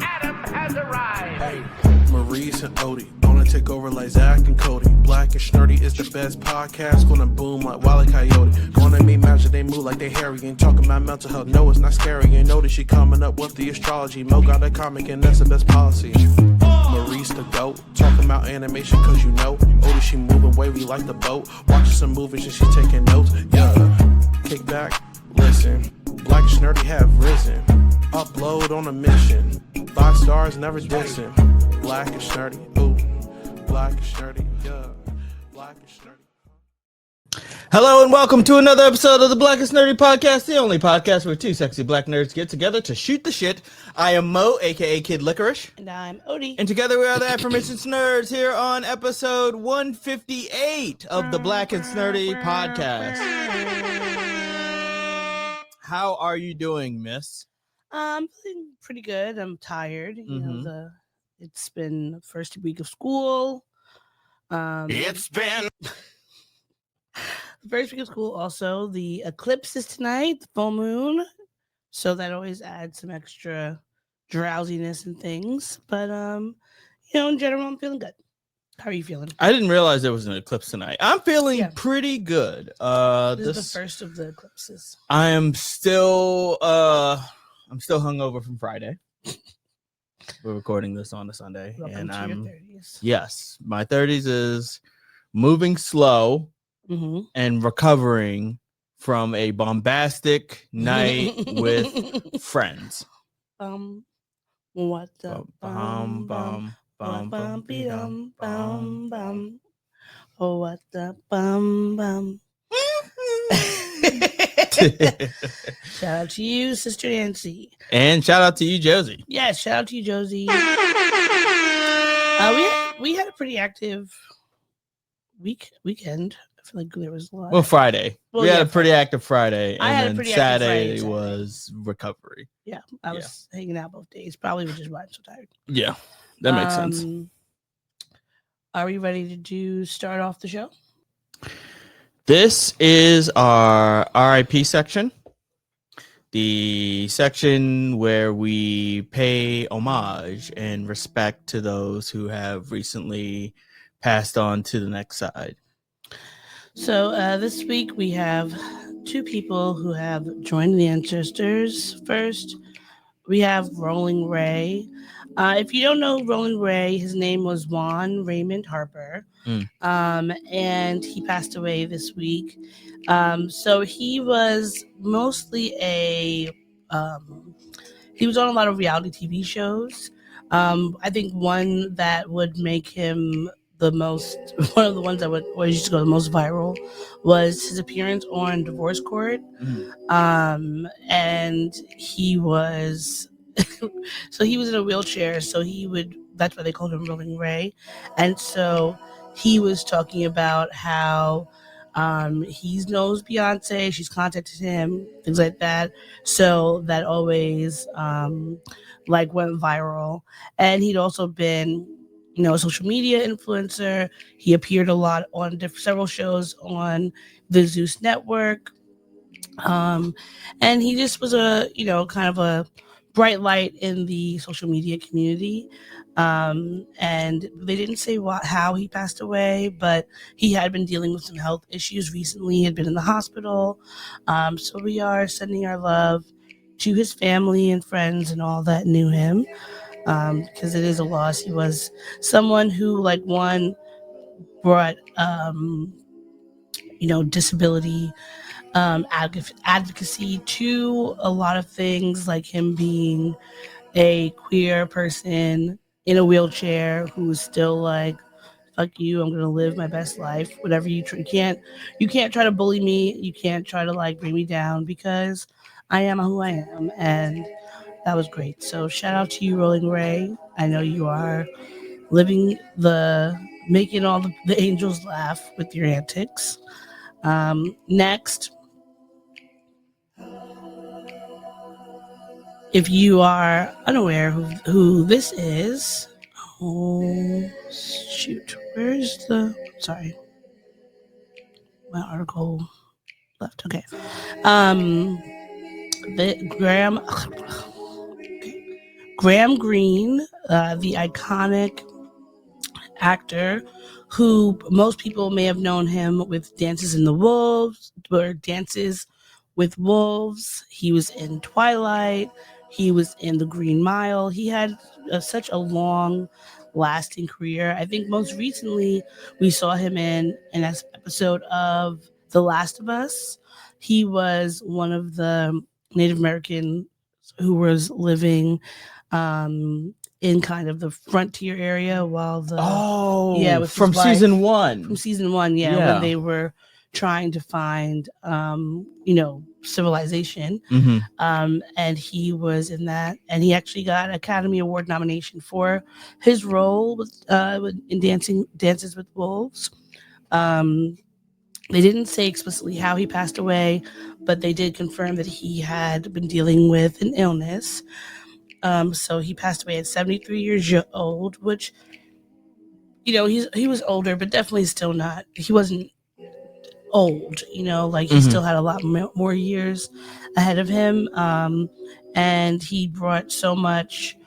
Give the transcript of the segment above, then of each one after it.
Adam has arrived. Hey, Maurice and Odie gonna take over like Zach and Cody. Black and Snurdy is the best podcast. Gonna boom like Wile E. Coyote. Gonna make magic, they move like they hairy. Ain't talking about mental health, no, it's not scary. You know that she coming up with the astrology. Mo got a comic and that's the best policy. Maurice the goat, talking about animation cause you know. Odie she moving wavy like the boat. Watching some movies and she taking notes. Yeah, kick back, listen. Black and Snurdy have risen. Upload on a mission. 5 stars, never dissing. Black and Snurdy, ooh. Black and Snurdy, yeah. Black and Snurdy. Hello and welcome to another episode of the Black and Snurdy Podcast, the only podcast where two sexy black nerds get together to shoot the shit. I am Mo, aka Kid Licorish. And I'm Odie. And together we are the Affirmations Nerds here on episode 158 of the Black and Snurdy Podcast. How are you doing, miss? I'm feeling pretty good. I'm tired. You know, it's been the first week of school. It's been The first week of school. Also, the eclipse is tonight, the full moon. So that always adds some extra drowsiness and things. But you know, in general, I'm feeling good. How are you feeling? I didn't realize there was an eclipse tonight. I'm feeling pretty good. This is the first of the eclipses. I am still hungover from Friday. We're recording this on a Sunday. Welcome to your 30s. Yes, my 30s is moving slow and recovering from a bombastic night with friends. What the bum bum bum bum bum bum bum. Oh, what the bum bum. Shout out to you, Sister Nancy. And shout out to you, Josie. Yeah, shout out to you, Josie. We had a pretty active weekend. I feel like there was a lot. Well, Friday. Well, we had a pretty active Friday. I had a pretty active Friday. Saturday was recovery. Yeah, I was hanging out both days. Probably which is why I'm so tired. Yeah, that makes sense. Are we ready to start off the show? This is our RIP section, the section where we pay homage and respect to those who have recently passed on to the next side. So this week we have two people who have joined the ancestors. First, we have Rolling Ray. If you don't know Rolling Ray, his name was Juan Raymond Harper, and he passed away this week. So he was mostly he was on a lot of reality TV shows. I think one that would make him one of the ones that would always used to go the most viral was his appearance on Divorce Court. And he was so he was in a wheelchair, so that's why they called him Rolling Ray. And so he was talking about how he knows Beyonce, she's contacted him, things like that. So that always went viral. And he'd also been, a social media influencer. He appeared a lot on several shows on the Zeus network. And he just was a, kind of a bright light in the social media community. And they didn't say how he passed away, but he had been dealing with some health issues recently. He had been in the hospital. So we are sending our love to his family and friends and all that knew him. Because it is a loss. He was someone who, brought, disability advocacy to a lot of things, like him being a queer person in a wheelchair who's still like, fuck you, I'm gonna live my best life. Whatever you can't try to bully me. You can't try to bring me down, because I am who I am, and that was great. So shout out to you, Rolling Ray. I know you are making all the angels laugh with your antics. Next, if you are unaware who this is, oh shoot, sorry, my article left. Okay. The Graham Greene, the iconic actor who most people may have known him with Dances with Wolves. He was in Twilight. He was in The Green Mile. He had such a long lasting career. I think most recently we saw him in an episode of The Last of Us. He was one of the Native Americans who was living in kind of the frontier area while the with from his wife, season 1. from season 1, when they were trying to find civilization. And he was in that, and he actually got an Academy Award nomination for his role in Dances with Wolves. They didn't say explicitly how he passed away, but they did confirm that he had been dealing with an illness. So he passed away at 73 years old, which, he was older, but definitely still not. He wasn't old, he still had a lot more years ahead of him. And he brought so much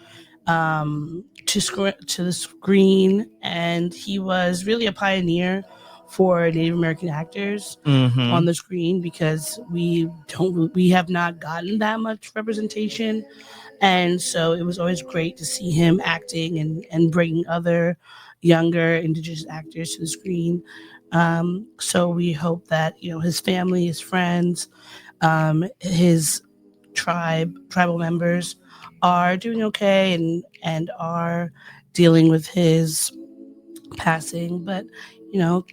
to the screen, and he was really a pioneer for Native American actors on the screen, because we have not gotten that much representation. And so it was always great to see him acting and bringing other younger Indigenous actors to the screen. So we hope that, his family, his friends, his tribal members are doing okay and are dealing with his passing. But,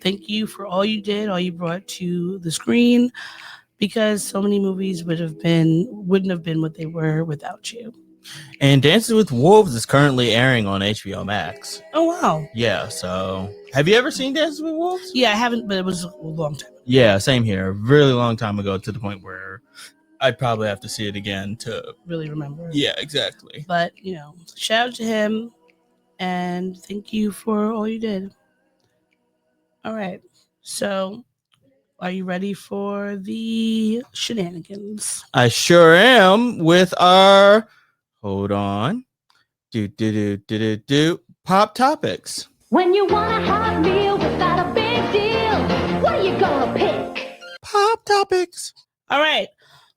thank you for all you did, all you brought to the screen, because so many movies wouldn't have been what they were without you. And Dances with Wolves is currently airing on HBO Max. Oh, wow. Yeah, so have you ever seen Dances with Wolves? Yeah, I haven't, but it was a long time ago. Yeah, same here. Really long time ago, to the point where I'd probably have to see it again to really remember. Yeah, exactly. But, shout out to him, and thank you for all you did. All right. So, are you ready for the shenanigans? I sure am, with our hold on. Pop topics. When you want a hot meal without a big deal, what are you gonna pick? Pop topics. All right.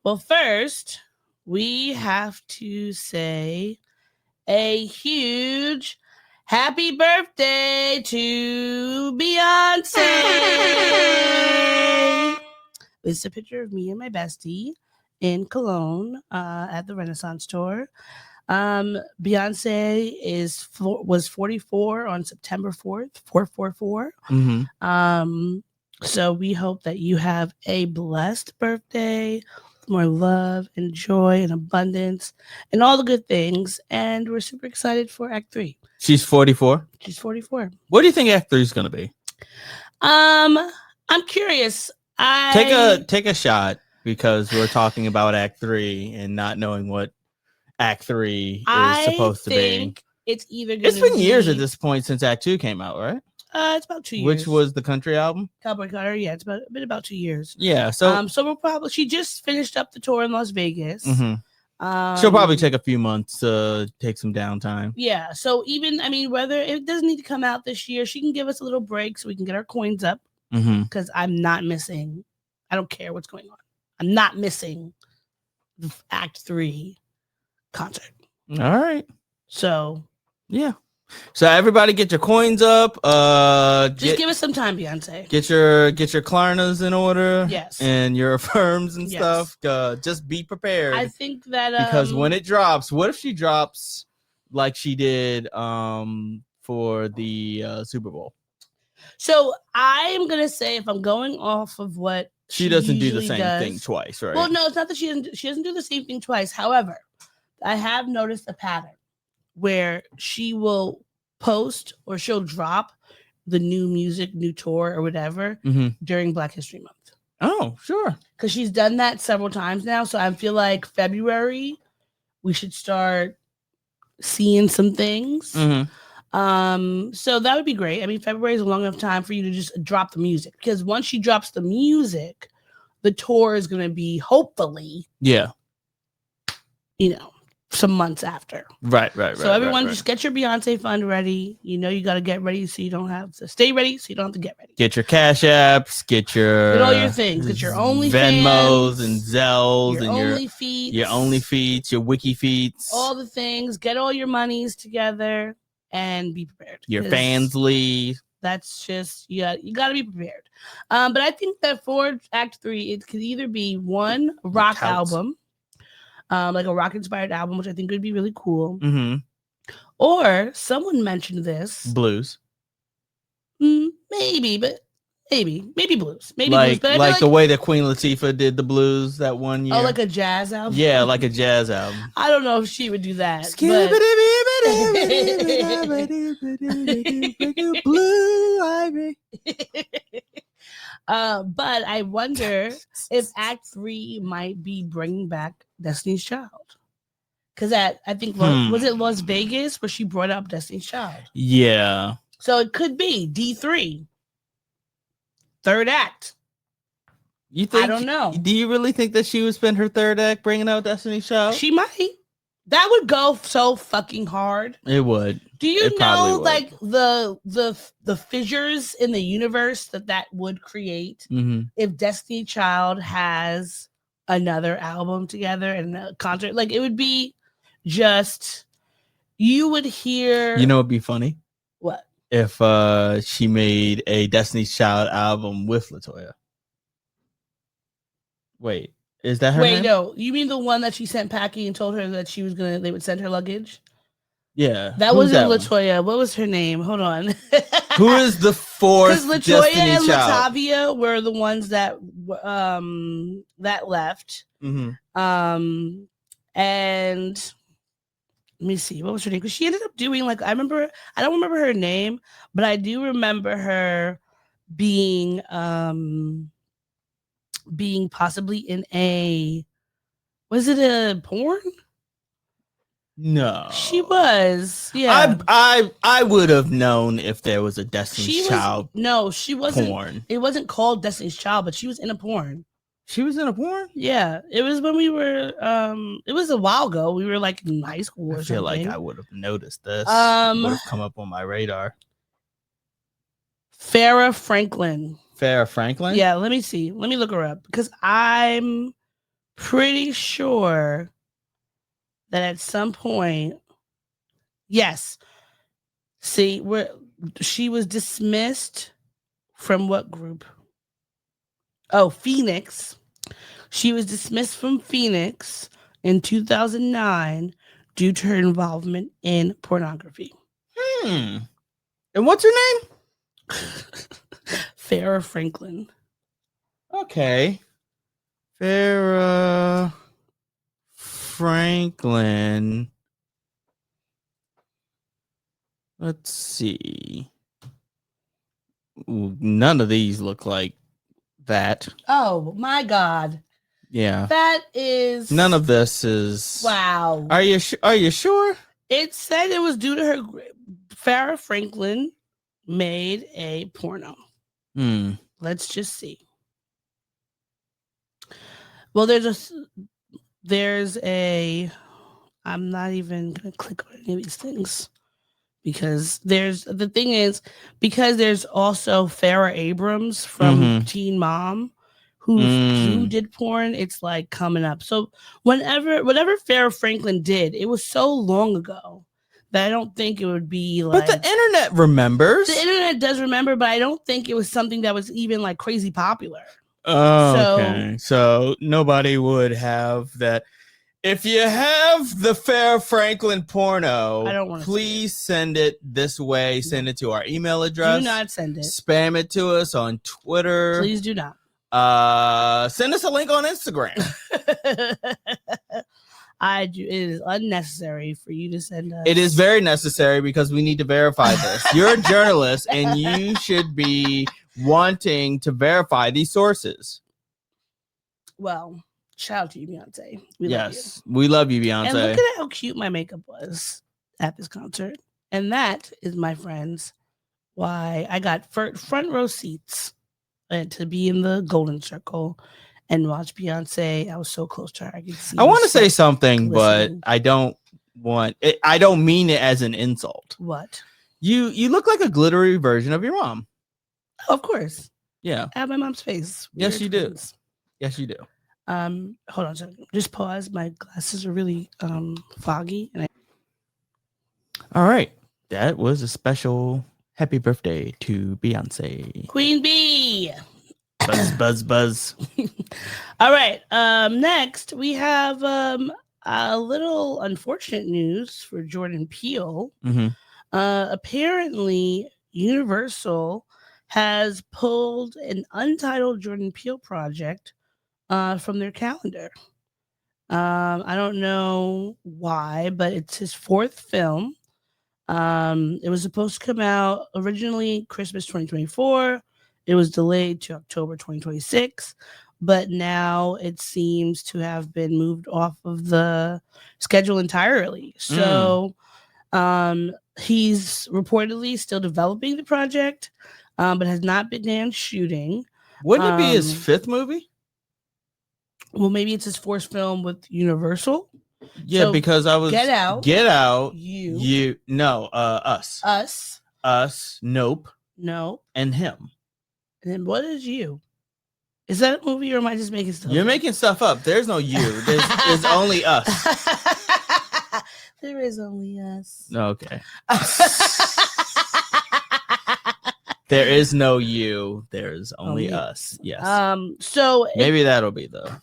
Well, first, we have to say a huge happy birthday to Beyonce. This is a picture of me and my bestie in Cologne at the Renaissance Tour. Beyonce was 44 on September 4th, 444. So we hope that you have a blessed birthday, with more love and joy and abundance and all the good things. And we're super excited for Act 3. She's 44. She's 44. What do you think Act 3 is going to be? I'm curious. Take a shot, because we're talking about Act 3 and not knowing what Act 3 is supposed to be. It's either It's been years at this point since Act 2 came out, right? It's about 2 years. Which was the country album? Cowboy Carter. Yeah, it's been about 2 years. Yeah. So we'll probably. She just finished up the tour in Las Vegas. She'll probably take a few months to take some downtime. Yeah. So whether it doesn't need to come out this year, she can give us a little break so we can get our coins up. Because I'm not missing. I don't care what's going on. I'm not missing the Act 3 concert. All right. So yeah. So everybody, get your coins up. Just give us some time, Beyonce. Get your Klarnas in order. Yes. And your Affirms and stuff. Just be prepared. I think that because when it drops, what if she drops like she did for the Super Bowl? So I am gonna say, if I'm going off of what she doesn't do the same thing twice, right? Well, no, it's not that she doesn't do the same thing twice. However, I have noticed a pattern where she will post or she'll drop the new music, new tour, or whatever during Black History Month. Oh, sure. Because she's done that several times now. So I feel like February we should start seeing some things. So that would be great. February is a long enough time for you to just drop the music, because once she drops the music, the tour is going to be hopefully, Yeah. Some months after. Right. So everyone just get your Beyonce fund ready. You got to get ready so you don't have to stay ready so you don't have to get ready. Get your Cash Apps, get all your things. Get your OnlyFans, Venmos and Zells your and OnlyFeeds, your OnlyFeeds, your WikiFeeds. all the things. Get all your monies together and be prepared. Your Fansly. That's just, you got to be prepared. But I think that for Act 3, it could either be one rock album, like a rock inspired album, which I think would be really cool. Mm-hmm. Or someone mentioned this. Blues. Maybe blues. Maybe blues. But like the way that Queen Latifah did the blues that one year. Oh, like a jazz album? Yeah, like a jazz album. I don't know if she would do that. Blue Ivy. But I wonder if Act 3 might be bringing back Destiny's Child. Because I think, was it Las Vegas where she brought up Destiny's Child? Yeah. So it could be D3. Third act. You think? I don't know. Do you really think that she would spend her third act bringing out Destiny's Child? She might. That would go so fucking hard. It would. Do you know, like the fissures in the universe that would create if Destiny Child has another album together and a concert? Like, it would be just, you would hear. You know, it'd be funny. What? If she made a Destiny's Child album with LaToya. Wait, is that her name? No. You mean the one that she sent packing and told her that they would send her luggage? Yeah. That wasn't LaToya. What was her name? Hold on. Who is the fourth Because LaToya and Child? Latavia were the ones that left. And let me see, what was her name? Because she ended up doing I don't remember her name, but I do remember her being possibly in was it a porn? No, she was. Yeah, I would have known if there was a Destiny's Child. No, she wasn't. Porn. It wasn't called Destiny's Child, but she was in a porn. She was in a porn? Yeah, it was when we were. It was a while ago. We were in high school. I feel like I would have noticed this. Would have come up on my radar. Farrah Franklin. Farrah Franklin? Yeah, let me see. Let me look her up because I'm pretty sure that at some point, yes. See, she was dismissed from what group? Oh, Phoenix. She was dismissed from Phoenix in 2009 due to her involvement in pornography. And what's her name? Farrah Franklin. Okay. Farrah Franklin. Let's see. Ooh, none of these look like that. Oh my God. Yeah. That is. None of this is. Wow. Are you sure? It said it was due to her. Farrah Franklin made a porno. Let's just see. Well, there's a. I'm not even gonna click on any of these things because there's also Farrah Abrams from Teen Mom who did porn. It's coming up. So whatever Farrah Franklin did, it was so long ago that I don't think it would be But the internet remembers. The internet does remember, but I don't think it was something that was even crazy popular. Oh, okay. So nobody would have that. If you have the Farrah Franklin porno, I don't want to please send it this way. Send it to our email address. Do not send it. Spam it to us on Twitter. Please do not. Send us a link on Instagram. It is unnecessary for you to send us. It is very necessary because we need to verify this. You're a journalist and you should be wanting to verify these sources. Well, shout out to you, Beyonce. We love you, Beyonce. And look at how cute my makeup was at this concert. And that is, my friends, why I got front row seats to be in the Golden Circle and watch Beyonce. I was so close to her. I could see. I her want to say sweat something, glistening. but I don't want it. I don't mean it as an insult. What? You look like a glittery version of your mom. Oh, of course. Yeah. I have my mom's face. Yes, We're you do. twins. Yes, you do. Hold on a second. Just pause. My glasses are really foggy. And All right. That was a special happy birthday to Beyonce. Queen Bee. Buzz, buzz, buzz. All right. Next we have a little unfortunate news for Jordan Peele. Mm-hmm. Apparently, Universal has pulled an untitled Jordan Peele project from their calendar. I don't know why, but it's his fourth film. It was supposed to come out originally Christmas 2024. It was delayed to October 2026, but now it seems to have been moved off of the schedule entirely. So he's reportedly still developing the project, but has not begun shooting. Wouldn't it be his fifth movie? Well, maybe it's his fourth film with Universal. Yeah, So, because I was Get Out. Us, Nope, No. and him. And then what is you? Is that a movie or am I just making stuff You're up? making stuff up. There's no you. There's only us. There is only us. Okay. There is no you. There's only us. Yes. So maybe that'll be the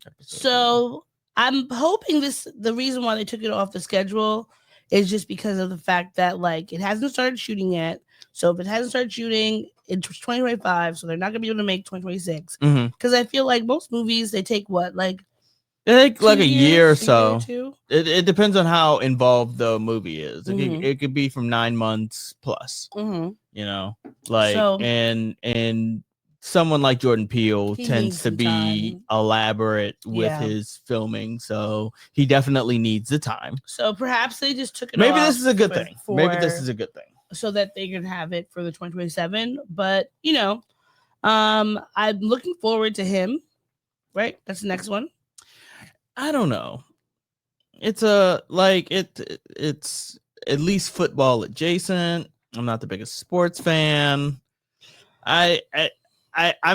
episode. So I'm hoping the reason why they took it off the schedule is just because of the fact that like it hasn't started shooting yet. So if it hasn't started shooting, it's 2025, so they're not gonna be able to make 2026. Because I feel like most movies they take what like a year or a so. year or two? It depends on how involved the movie is. It could be from 9 months plus. You know, like So- and someone like Jordan Peele He tends needs to some be time. elaborate with Yeah. his filming, so he definitely needs the time. So perhaps they just took it Maybe off this is a good for- thing. Maybe this for- is a good thing. so that they can have it for the 2027. But you know, I'm looking forward to him. Right, that's the next one. I don't know. It's it's at least football adjacent. I'm not the biggest sports fan. I'm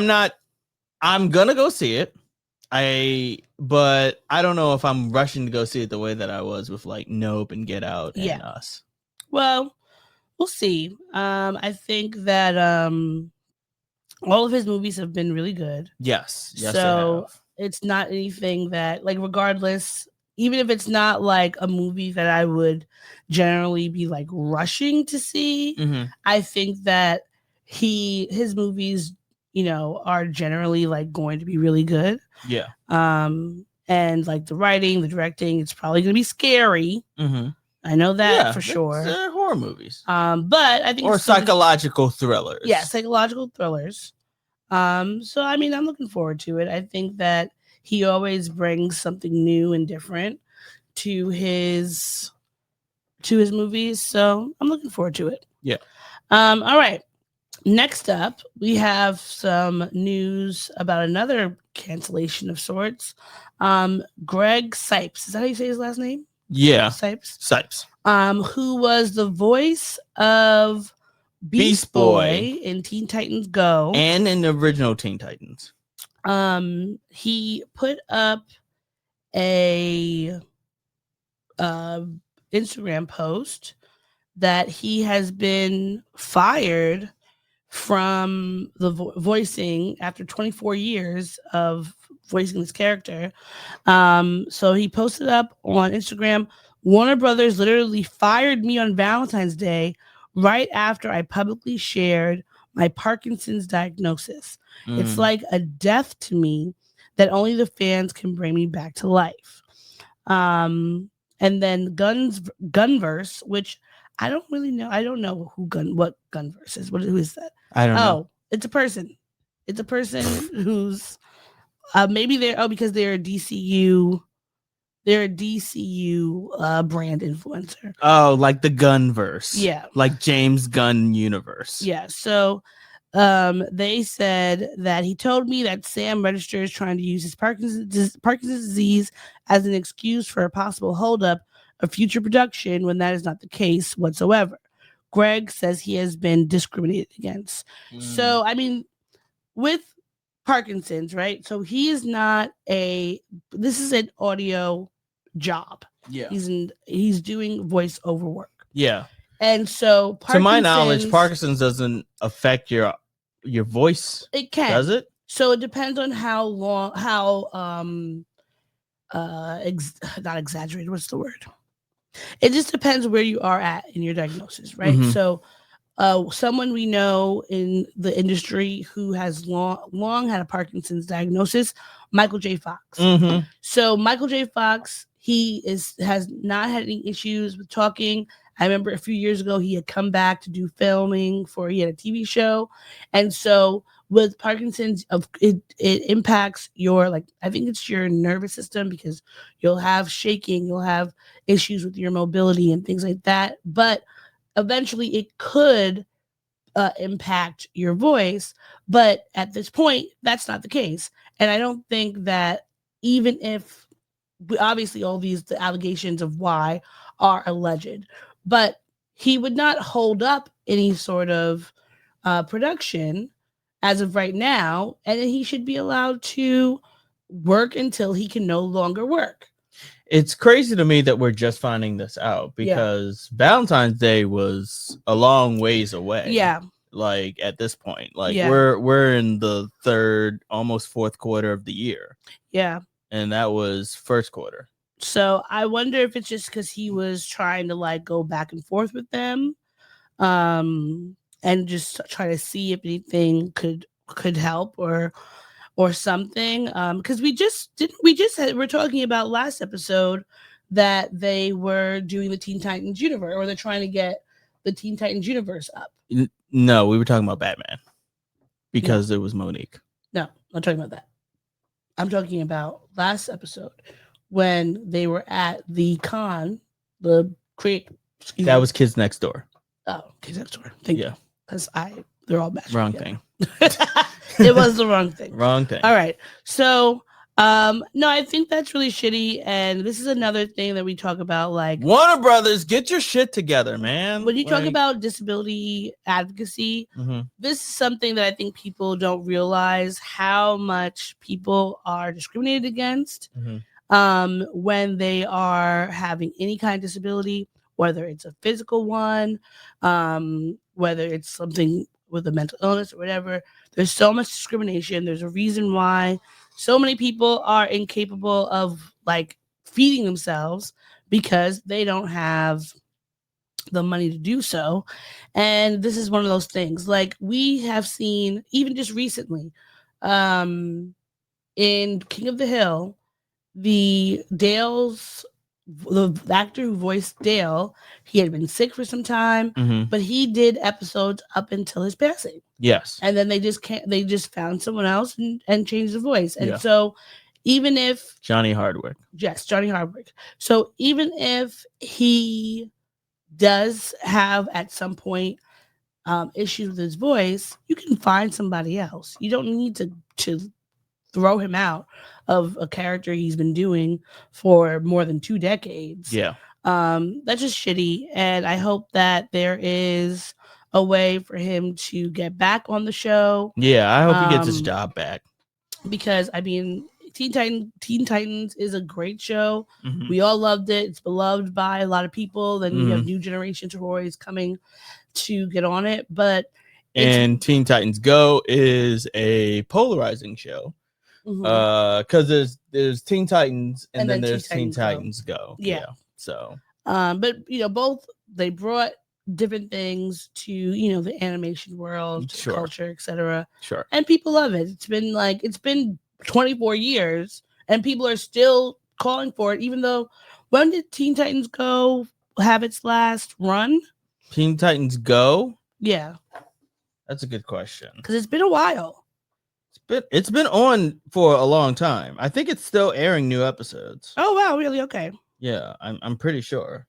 not. I'm gonna go see it. But I don't know if I'm rushing to go see it the way that I was with like Nope and Get Out and Us. Well, we'll see. I think that all of his movies have been really good. Yes, they So have. it's not anything that like regardless, even if it's not like a movie that I would generally be like rushing to see, I think that his movies, you know, are generally like going to be really good. Yeah. And like the writing, the directing, it's probably going to be scary. I know that for sure. They're horror movies. But I think Or it's still psychological thrillers. yeah, psychological thrillers. So I mean, I'm looking forward to it. I think that he always brings something new and different to his movies. So I'm looking forward to it. Yeah. All right. Next up, we have some news about another cancellation of sorts. Greg Cipes. Is that how you say his last name? Yeah. Cipes. Who was the voice of Beast Boy in Teen Titans Go And in the original Teen Titans. He put up a Instagram post that he has been fired from the voicing after 24 years of voicing this character. So he posted up on Instagram, Warner Brothers literally fired me on Valentine's Day right after I publicly shared my Parkinson's diagnosis. It's like a death to me that only the fans can bring me back to life. And then Gunverse, which I don't really know. I don't know what Gunverse is. Who is that? I don't know. Oh, it's a person. It's a person who's maybe because they're a DCU. They're a DCU brand influencer. Oh, like the Gunverse. Yeah. Like James Gunn universe. Yeah. So They said that he told me that Sam Register is trying to use his Parkinson's disease as an excuse for a possible holdup of future production when that is not the case whatsoever. Greg says he has been discriminated against. So, I mean, with Parkinson's, right? So he is not this is an audio job. Yeah. He's doing voiceover work. Yeah. And so to my knowledge, Parkinson's doesn't affect your voice. It can. Does it? So it depends on not exaggerated. What's the word? It just depends where you are at in your diagnosis, right? Mhm. So someone we know in the industry who has long had a Parkinson's diagnosis, Michael J. Fox. Mm-hmm. So Michael J. Fox, has not had any issues with talking. I remember a few years ago he had come back to do filming he had a TV show, and so with Parkinson's, it impacts your I think it's your nervous system because you'll have shaking, you'll have issues with your mobility and things like that. But eventually, it could impact your voice. But at this point, that's not the case, and I don't think that even if obviously all the allegations of why are alleged, but he would not hold up any sort of production as of right now, and he should be allowed to work until he can no longer work. It's crazy to me that we're just finding this out because Valentine's Day was a long ways away. Yeah. Like at this point, we're in the third, almost fourth quarter of the year. Yeah. And that was first quarter. So I wonder if it's just because he was trying to go back and forth with them, and just try to see if anything could help or something. Because we're talking about last episode that they were doing the Teen Titans universe, or they're trying to get the Teen Titans universe up. No, we were talking about Batman because it was Monique. No, I'm not talking about that. I'm talking about last episode when they were at the con, that was Kids Next Door. Oh, Kids Next Door. Thank you. Because they're all matched. Wrong thing. It was the wrong thing. Wrong thing. All right. So, no, I think that's really shitty. And this is another thing that we talk about, Warner Brothers, get your shit together, man. When you talk about disability advocacy, this is something that I think people don't realize how much people are discriminated against when they are having any kind of disability, whether it's a physical one, whether it's something with a mental illness or whatever. There's so much discrimination. There's a reason why so many people are incapable of feeding themselves because they don't have the money to do so. And this is one of those things. We have seen even just recently in King of the Hill, the actor who voiced Dale, he had been sick for some time, but he did episodes up until his passing. Yes. And then they just found someone else and changed the voice. And so even if Johnny Hardwick. Yes, Johnny Hardwick. So even if he does have at some point issues with his voice, you can find somebody else. You don't need to throw him out of a character he's been doing for more than 2 decades. Yeah. That's just shitty. And I hope that there is a way for him to get back on the show. Yeah, I hope he gets his job back. Because I mean, Teen Titans is a great show. We all loved it. It's beloved by a lot of people. Then you have new generations who are always coming to get on it. And Teen Titans Go is a polarizing show. Because there's Teen Titans and then there's Teen Titans Go. Yeah. So but both they brought different things to the animation world, culture, etc. Sure. And people love it. It's been 24 years and people are still calling for it, even though when did Teen Titans Go have its last run? Teen Titans Go? Yeah. That's a good question. Because it's been a while. It's been on for a long time. I think it's still airing new episodes. Oh wow, really? Okay. Yeah, I'm pretty sure.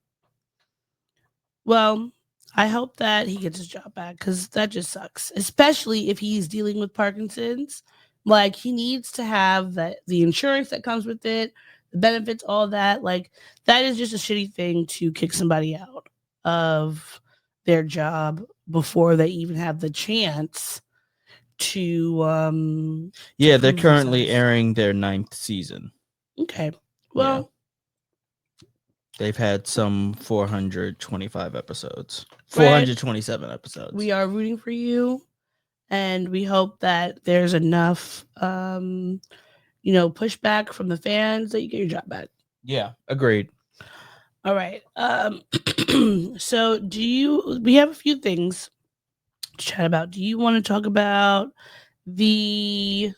Well, I hope that he gets his job back because that just sucks, especially if he's dealing with Parkinson's. Like he needs to have the insurance that comes with it, the benefits, all that. Like that is just a shitty thing to kick somebody out of their job before they even have the chance to Yeah, they're prove currently themselves. airing their 9th season. Okay. Well, They've had some 425 episodes. Right. 427 episodes. we are rooting for you, and we hope that there's enough pushback from the fans that you get your job back. Yeah, agreed. All right. So we have a few things to chat about. Do you want to talk about the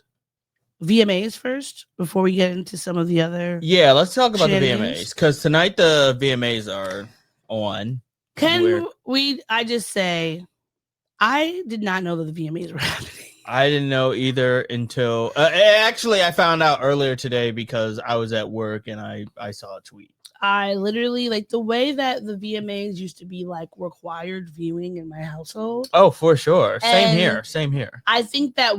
VMAs first before we get into some of the other? Yeah, let's talk about the shenanigans? VMAs because tonight the VMAs are on. I just say I did not know that the VMAs were happening. I didn't know either until actually I found out earlier today because I was at work and I saw a tweet. I literally like the way that the VMAs used to be like required viewing in my household. Oh, for sure. Same And here. I think that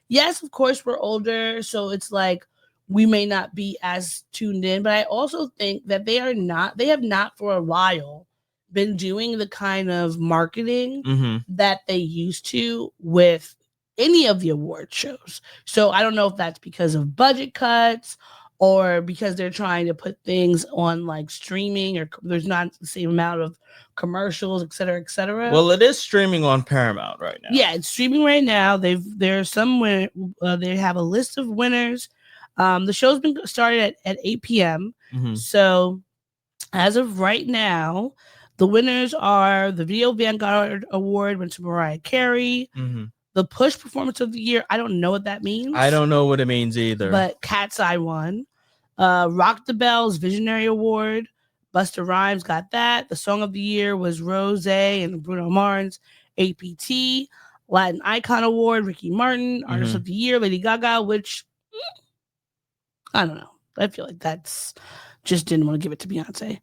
yes, of course we're older, so it's like we may not be as tuned in, but I also think that they have not for a while been doing the kind of marketing that they used to with any of the award shows. So I don't know if that's because of budget cuts or because they're trying to put things on like streaming or there's not the same amount of commercials, et cetera, et cetera. Well, it is streaming on Paramount right now. Yeah, it's streaming right now. They have a list of winners. The show's been started at 8 p.m. So as of right now, the winners are the Video Vanguard Award went to Mariah Carey. The Push Performance of the Year, I don't know what that means. I don't know what it means either. But Cat's Eye won. Rock the Bells Visionary Award. Busta Rhymes got that. The Song of the Year was Rose and Bruno Mars. APT. Latin Icon Award, Ricky Martin. Artist of the Year, Lady Gaga, which, I don't know. I feel like that's just didn't want to give it to Beyonce.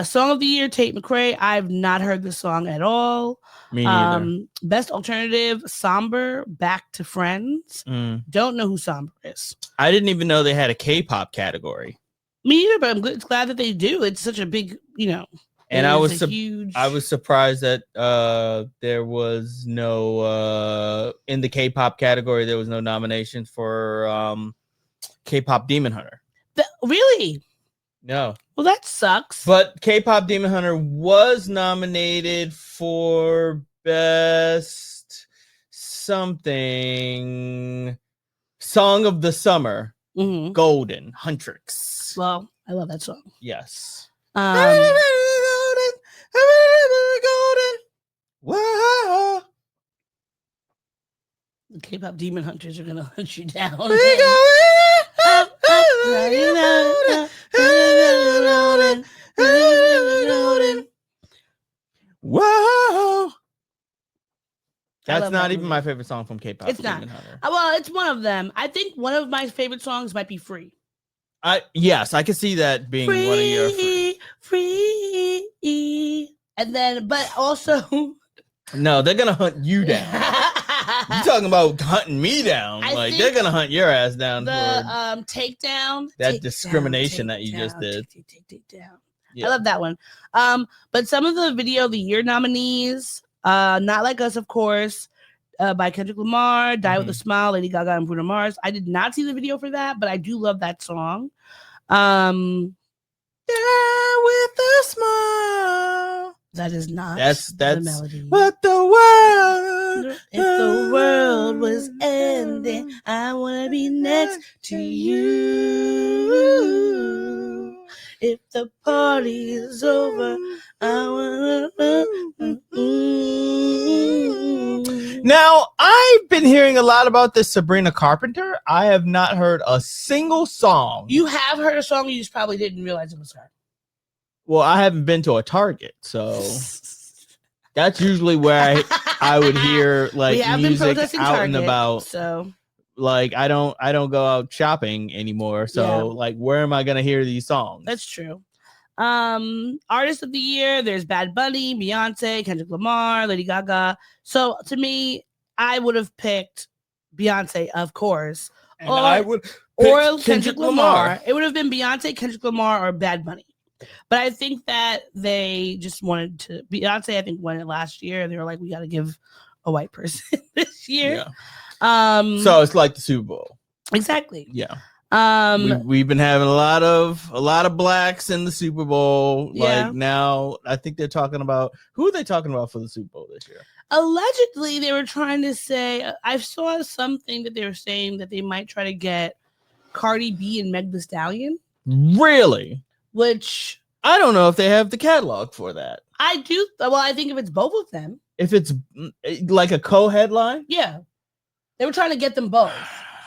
Song of the Year, Tate McRae. I've not heard this song at all. Me neither. Best Alternative, Somber, Back to Friends. Don't know who Somber is. I didn't even know they had a K-pop category. Me either, but I'm glad that they do. It's such a big, And I was huge... I was surprised that there was no in the K-pop category. There was no nomination for K-pop Demon Hunter. Really? No. Well, that sucks. But K-pop Demon Hunter was nominated for best something song of the summer. Golden Huntrix. Well, I love that song. Yes. Golden. Whoa. The K-pop Demon Hunters are gonna hunt you down. Whoa. That's not even my favorite song from K-pop. It's not. Well, it's one of them. I think one of my favorite songs might be Free. Yes, I can see that being one of your free. And then, but also, no, they're gonna hunt you down. You talking about hunting me down? Like they're gonna hunt your ass down. The takedown, that discrimination that you just did. Take down. Yeah. I love that one. But some of the Video of the Year nominees, Not Like Us, of course, by Kendrick Lamar, Die with a Smile, Lady Gaga and Bruno Mars. I did not see the video for that, but I do love that song. Die with a Smile. That is not that's the melody. But the world, if the world was ending, I want to be next to you. If the party is over, I want to. Now, I've been hearing a lot about this Sabrina Carpenter. I have not heard a single song. You have heard a song, you just probably didn't realize it was her. Well, I haven't been to a Target, so that's usually where I would hear like music out Target, and about. So, like, I don't go out shopping anymore. So, like, where am I gonna hear these songs? That's true. Artist of the year, there's Bad Bunny, Beyonce, Kendrick Lamar, Lady Gaga. So to me, I would have picked Beyonce, of course. And I would pick Kendrick Lamar. It would have been Beyonce, Kendrick Lamar, or Bad Bunny. But I think that they just wanted to. Beyonce, I think, won it last year, and they were like, "We got to give a white person this year." Yeah. So it's like the Super Bowl. Exactly. Yeah. We've been having a lot of blacks in the Super Bowl. Yeah. Like now, I think they're talking about who are they talking about for the Super Bowl this year? Allegedly, they were trying to say. I saw something that they were saying that they might try to get Cardi B and Meg Thee Stallion. Really? Which I don't know if they have the catalog for that. I do. Well, I think if it's both of them, if it's like a co-headline, yeah, they were trying to get them both.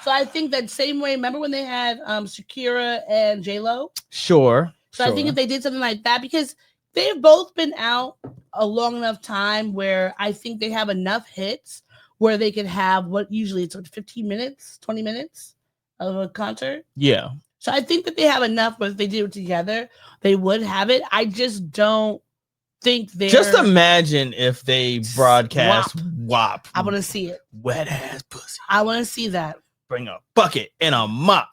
So I think that same way. Remember when they had Ciara and J-Lo? Sure. So I think if they did something like that, because they've both been out a long enough time where I think they have enough hits where they could have what usually it's 15 minutes, 20 minutes of a concert. Yeah. So I think that they have enough, but if they did it together, they would have it. I just don't think they're... Just imagine if they broadcast WAP. I want to see it. Wet ass pussy. I want to see that. Bring a bucket and a mop.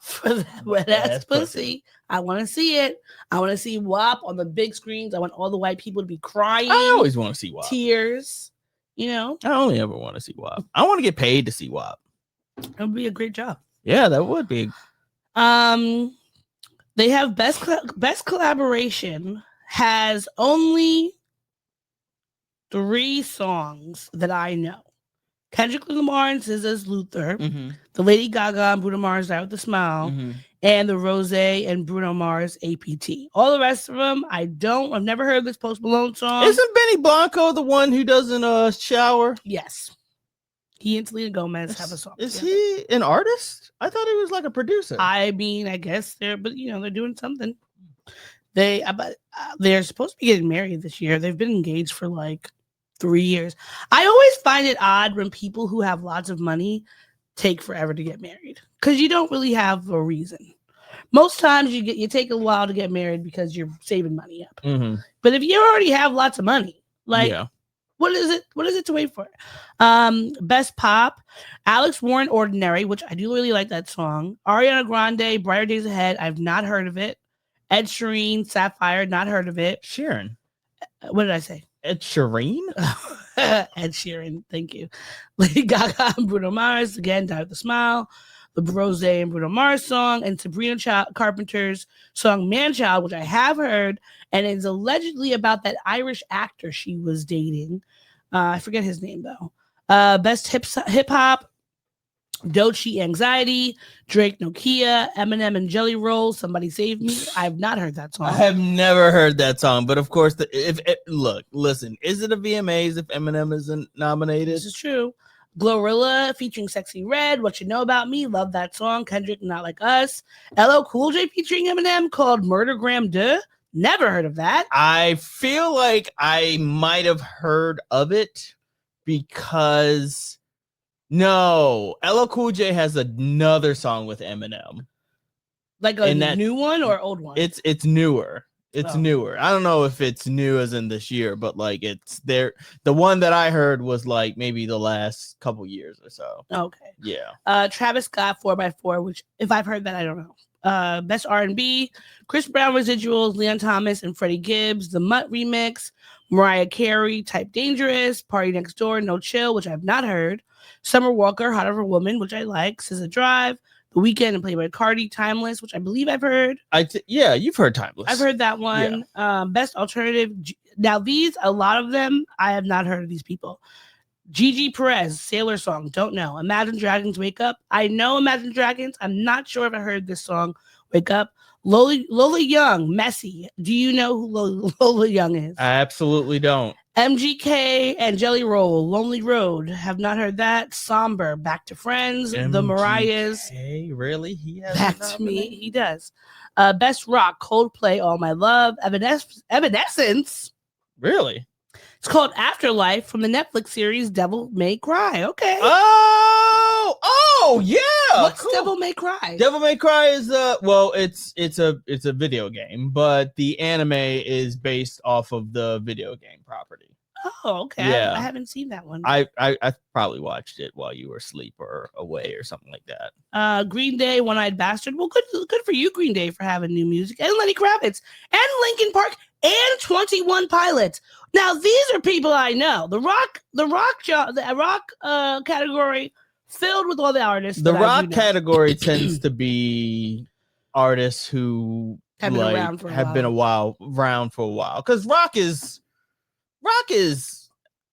Wet ass pussy. I want to see it. I want to see WAP on the big screens. I want all the white people to be crying. I always want to see WAP. Tears. You know? I only ever want to see WAP. I want to get paid to see WAP. It would be a great job. Yeah, that would be. They have best collaboration has only 3 songs that I know. Kendrick Lamar and SZA's Luther, the Lady Gaga and Bruno Mars Die with a Smile, and the Rose and Bruno Mars APT. All the rest of them, I've never heard this Post Malone song. Isn't Benny Blanco the one who doesn't shower? Yes. He and Selena Gomez have a song. Is he an artist? I thought he was like a producer. I mean, I guess they're doing something. They're supposed to be getting married this year. They've been engaged for like 3 years. I always find it odd when people who have lots of money take forever to get married because you don't really have a reason. Most times you take a while to get married because you're saving money up. But if you already have lots of money, like what is it to wait for? Best pop, Alex Warren, Ordinary, which I do really like that song. Ariana Grande, Brighter Days Ahead. I've not heard of it. Ed Sheeran, Sapphire, not heard of it. Sheeran. What did I say? Ed Sheeran? Ed Sheeran, thank you. Lady Gaga and Bruno Mars, again, Die with a Smile. The Rose and Bruno Mars song, and Sabrina Carpenter's song Man-Child, which I have heard, and it's allegedly about that Irish actor she was dating. I forget his name, though. Best hip-hop, Doechii Anxiety, Drake Nokia, Eminem and Jelly Roll, Somebody Save Me. I have not heard that song. I have never heard that song, but of course, listen, is it a VMAs if Eminem isn't nominated? This is true. Glorilla featuring Sexy Red, What You Know About Me, love that song. Kendrick, Not Like Us. LL Cool J featuring Eminem called Murdergram Duh. Never heard of that. I feel like I might have heard of it because no, LL Cool J has another song with Eminem. Like a new one or old one? It's newer. It's newer. I don't know if it's new as in this year, but like it's there. The one that I heard was like maybe the last couple years or so. Okay. Yeah. Travis Scott 4x4, which if I've heard that, I don't know. Best R&B, Chris Brown Residuals, Leon Thomas and Freddie Gibbs, the Mutt remix, Mariah Carey, Type Dangerous, Party Next Door, No Chill, which I've not heard. Summer Walker, Hot of a Woman, which I like. SZA Drive, The Weeknd and Playboy Cardi, Timeless, which I believe I've heard. Yeah, you've heard Timeless. I've heard that one. Yeah. Best Alternative. Now a lot of them, I have not heard of these people. Gigi Perez, Sailor Song, don't know. Imagine Dragons, Wake Up. I know Imagine Dragons. I'm not sure if I heard this song, Wake Up. Lola Young, Messy. Do you know who Lola Young is? I absolutely don't. MGK and Jelly Roll, Lonely Road. Have not heard that. Somber, Back to Friends. MGK, the Mariahs. Hey, really? He has Back to Me. He does. Best Rock, Coldplay, All My Love. Evanescence. Really? It's called Afterlife from the Netflix series Devil May Cry. Okay. Oh, Oh yeah. What's cool. Devil May Cry? Devil May Cry is well, it's a video game, but the anime is based off of the video game property. Oh, okay. Yeah. I haven't seen that one. I probably watched it while you were asleep or away or something like that. Green Day, One Eyed Bastard. Well, good for you, Green Day, for having new music, and Lenny Kravitz, and Linkin Park, and 21 Pilots. Now, these are people I know. The rock category filled with all the artists. The that I rock do know. category tends to be artists who Have been around for a have while. been around for a while, because rock is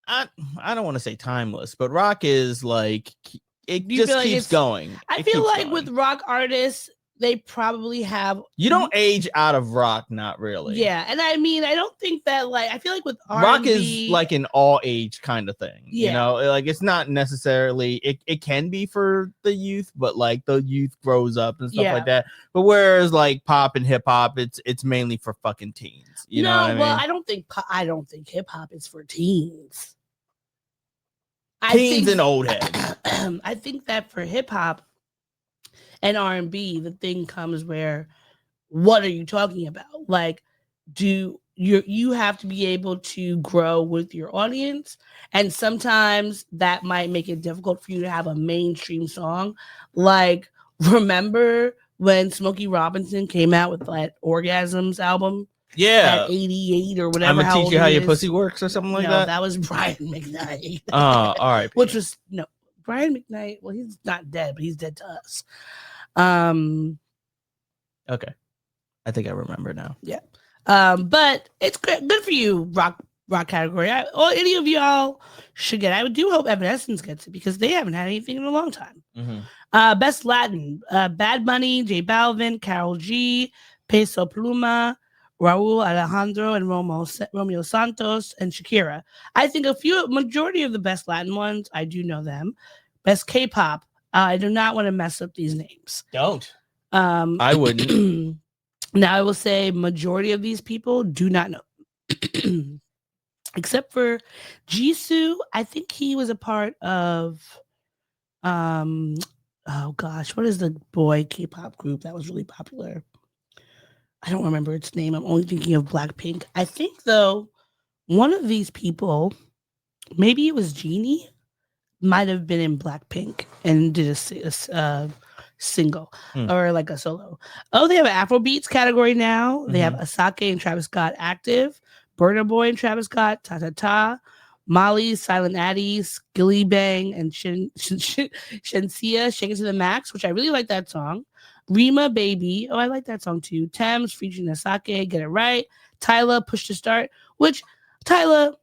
I don't want to say timeless, but rock is like it Do you just feel like keeps it's- going. I It feel keeps like going. with rock artists, they probably have. You don't age out of rock, not really. Yeah, and I mean, I don't think that I feel like with R&B, Rock is like an all age kind of thing. Yeah. You know, like it's not necessarily it can be for the youth, but like the youth grows up and stuff Yeah. like that. But whereas like pop and hip hop, it's mainly for fucking teens. You know what I mean? well, I don't think hip hop is for teens. Teens and old heads. I think that for hip hop and R&B, the thing comes where, what are you talking about? Like, you have to be able to grow with your audience, and sometimes that might make it difficult for you to have a mainstream song. Like, remember when Smokey Robinson came out with that Orgasms album Yeah. at 88 or whatever? I'm gonna how teach old you how he your is? pussy works or something like No, that. that was Brian McKnight. Oh, all right. Which was Brian McKnight. Well, he's not dead, but he's dead to us. Okay. I think I remember now. But it's good for you, rock category. Or any of y'all should get. I do hope Evanescence gets it, because they haven't had anything in a long time. Mm-hmm. Best Latin: Bad Bunny, J Balvin, Karol G, Peso Pluma, Raul Alejandro, and Romeo Santos, and Shakira. I think majority of the best Latin ones, I do know them. Best K-pop. I do not want to mess up these names. Don't. I wouldn't. Now, I will say majority of these people do not know. Except for Jisoo. I think he was a part of oh gosh, what is the boy K-pop group that was really popular? I don't remember its name. I'm only thinking of Blackpink. I think, though, one of these people, maybe it was Genie, might have been in Blackpink and did a single or like a solo. Oh, they have an Afrobeats category now. They have Asake and Travis Scott active, Burna Boy and Travis Scott, Ta Ta Ta, Molly, Silent Addy, Skilly Bang, and Shensia, Shake It to the Max, which I really like that song. Rima Baby, oh, I like that song too. Thames featuring Asake, Get It Right. Tyla, Push to Start, which Tyla,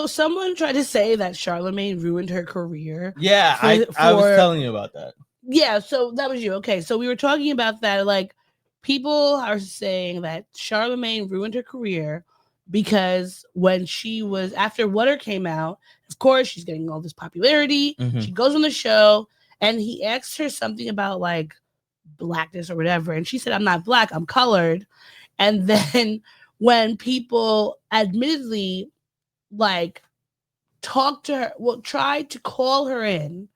someone tried to say that Charlamagne ruined her career. Yeah, I was telling you about that. Yeah, so that was you. Okay, so we were talking about that. Like, people are saying that Charlamagne ruined her career because when she was, after Water came out, of course, she's getting all this popularity. She goes on the show, and he asked her something about like blackness or whatever, and she said, "I'm not black, I'm colored." And then when people admittedly like talked to her, tried to call her in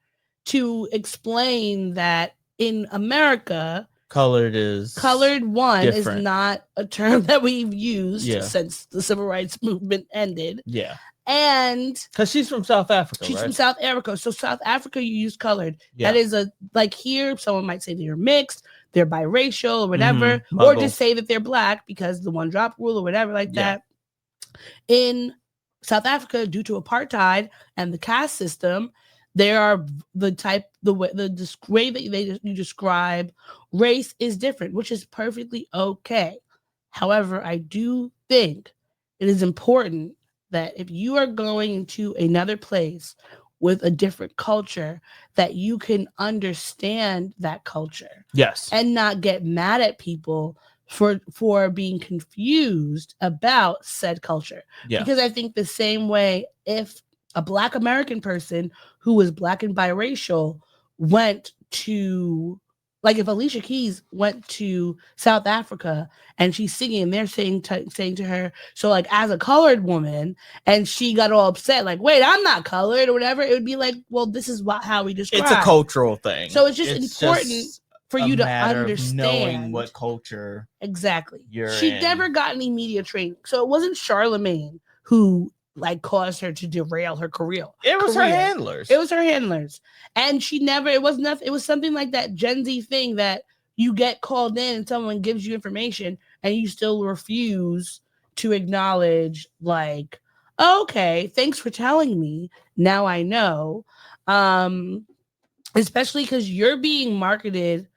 to explain that in America, colored one different. is not a term that we've used since the civil rights movement ended. Yeah. And because she's from South Africa, she's right? from South Africa. So South Africa, you use colored. Yeah. That is here, someone might say they're mixed, they're biracial or whatever, or just say that they're black because the one drop rule or whatever like that. In South Africa, due to apartheid and the caste system, there are the way that you describe race is different, which is perfectly okay. However, I do think it is important that if you are going into another place with a different culture, that you can understand that culture. Yes. And not get mad at people for being confused about said culture. Yeah. Because I think the same way, if a Black American person who was Black and biracial went to Like if Alicia Keys went to South Africa and she's singing and they're saying to her, so like as a colored woman, and she got all upset, like, wait, I'm not colored or whatever, it would be like, well, this is how we describe. It's a cultural thing. So it's important just for you to matter understand of knowing what culture exactly. She never got any media training. So it wasn't Charlemagne who like caused her to derail her career. It was her handlers. It was her handlers. And it was nothing. It was something like that Gen Z thing that you get called in and someone gives you information and you still refuse to acknowledge, like, oh, okay, thanks for telling me. Now I know. Especially because you're being marketed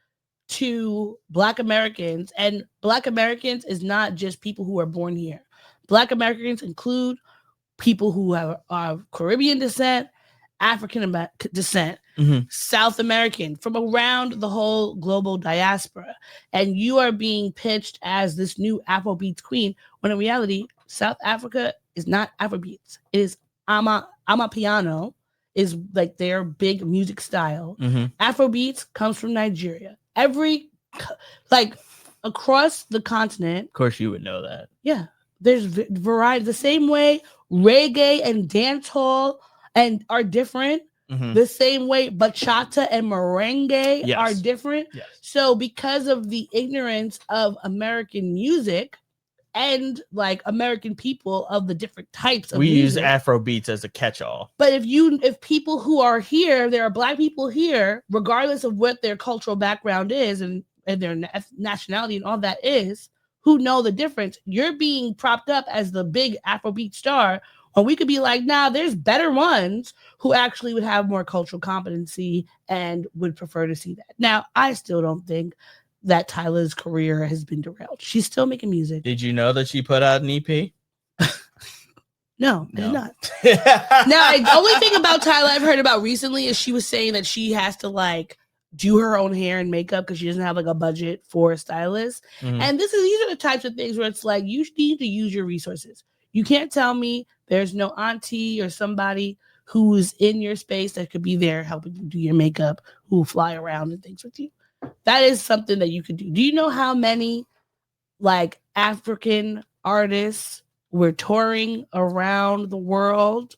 to Black Americans, and Black Americans is not just people who are born here. Black Americans include people who are Caribbean descent, African descent, South American, from around the whole global diaspora. And you are being pitched as this new Afrobeats queen, when in reality, South Africa is not Afrobeats. It is Amapiano, is like their big music style. Afrobeats comes from Nigeria. Across the continent. Of course, you would know that. Yeah. There's variety. The same way reggae and dancehall are different. The same way bachata and merengue are different. Yes. So because of the ignorance of American music and like American people of the different types of music, use Afrobeats as a catch-all. But if people who are here, there are Black people here, regardless of what their cultural background is and their nationality and all that is, who know the difference, you're being propped up as the big Afrobeat star, when we could be like, nah, there's better ones who actually would have more cultural competency and would prefer to see that. Now, I still don't think that Tyla's career has been derailed. She's still making music. Did you know that she put out an EP? No, I did not. Now, the only thing about Tyla I've heard about recently is she was saying that she has to like do her own hair and makeup because she doesn't have like a budget for a stylist. And these are the types of things where it's like, you need to use your resources. You can't tell me there's no auntie or somebody who's in your space that could be there helping you do your makeup, who will fly around and things with you. That is something that you could do. Do you know how many like African artists were touring around the world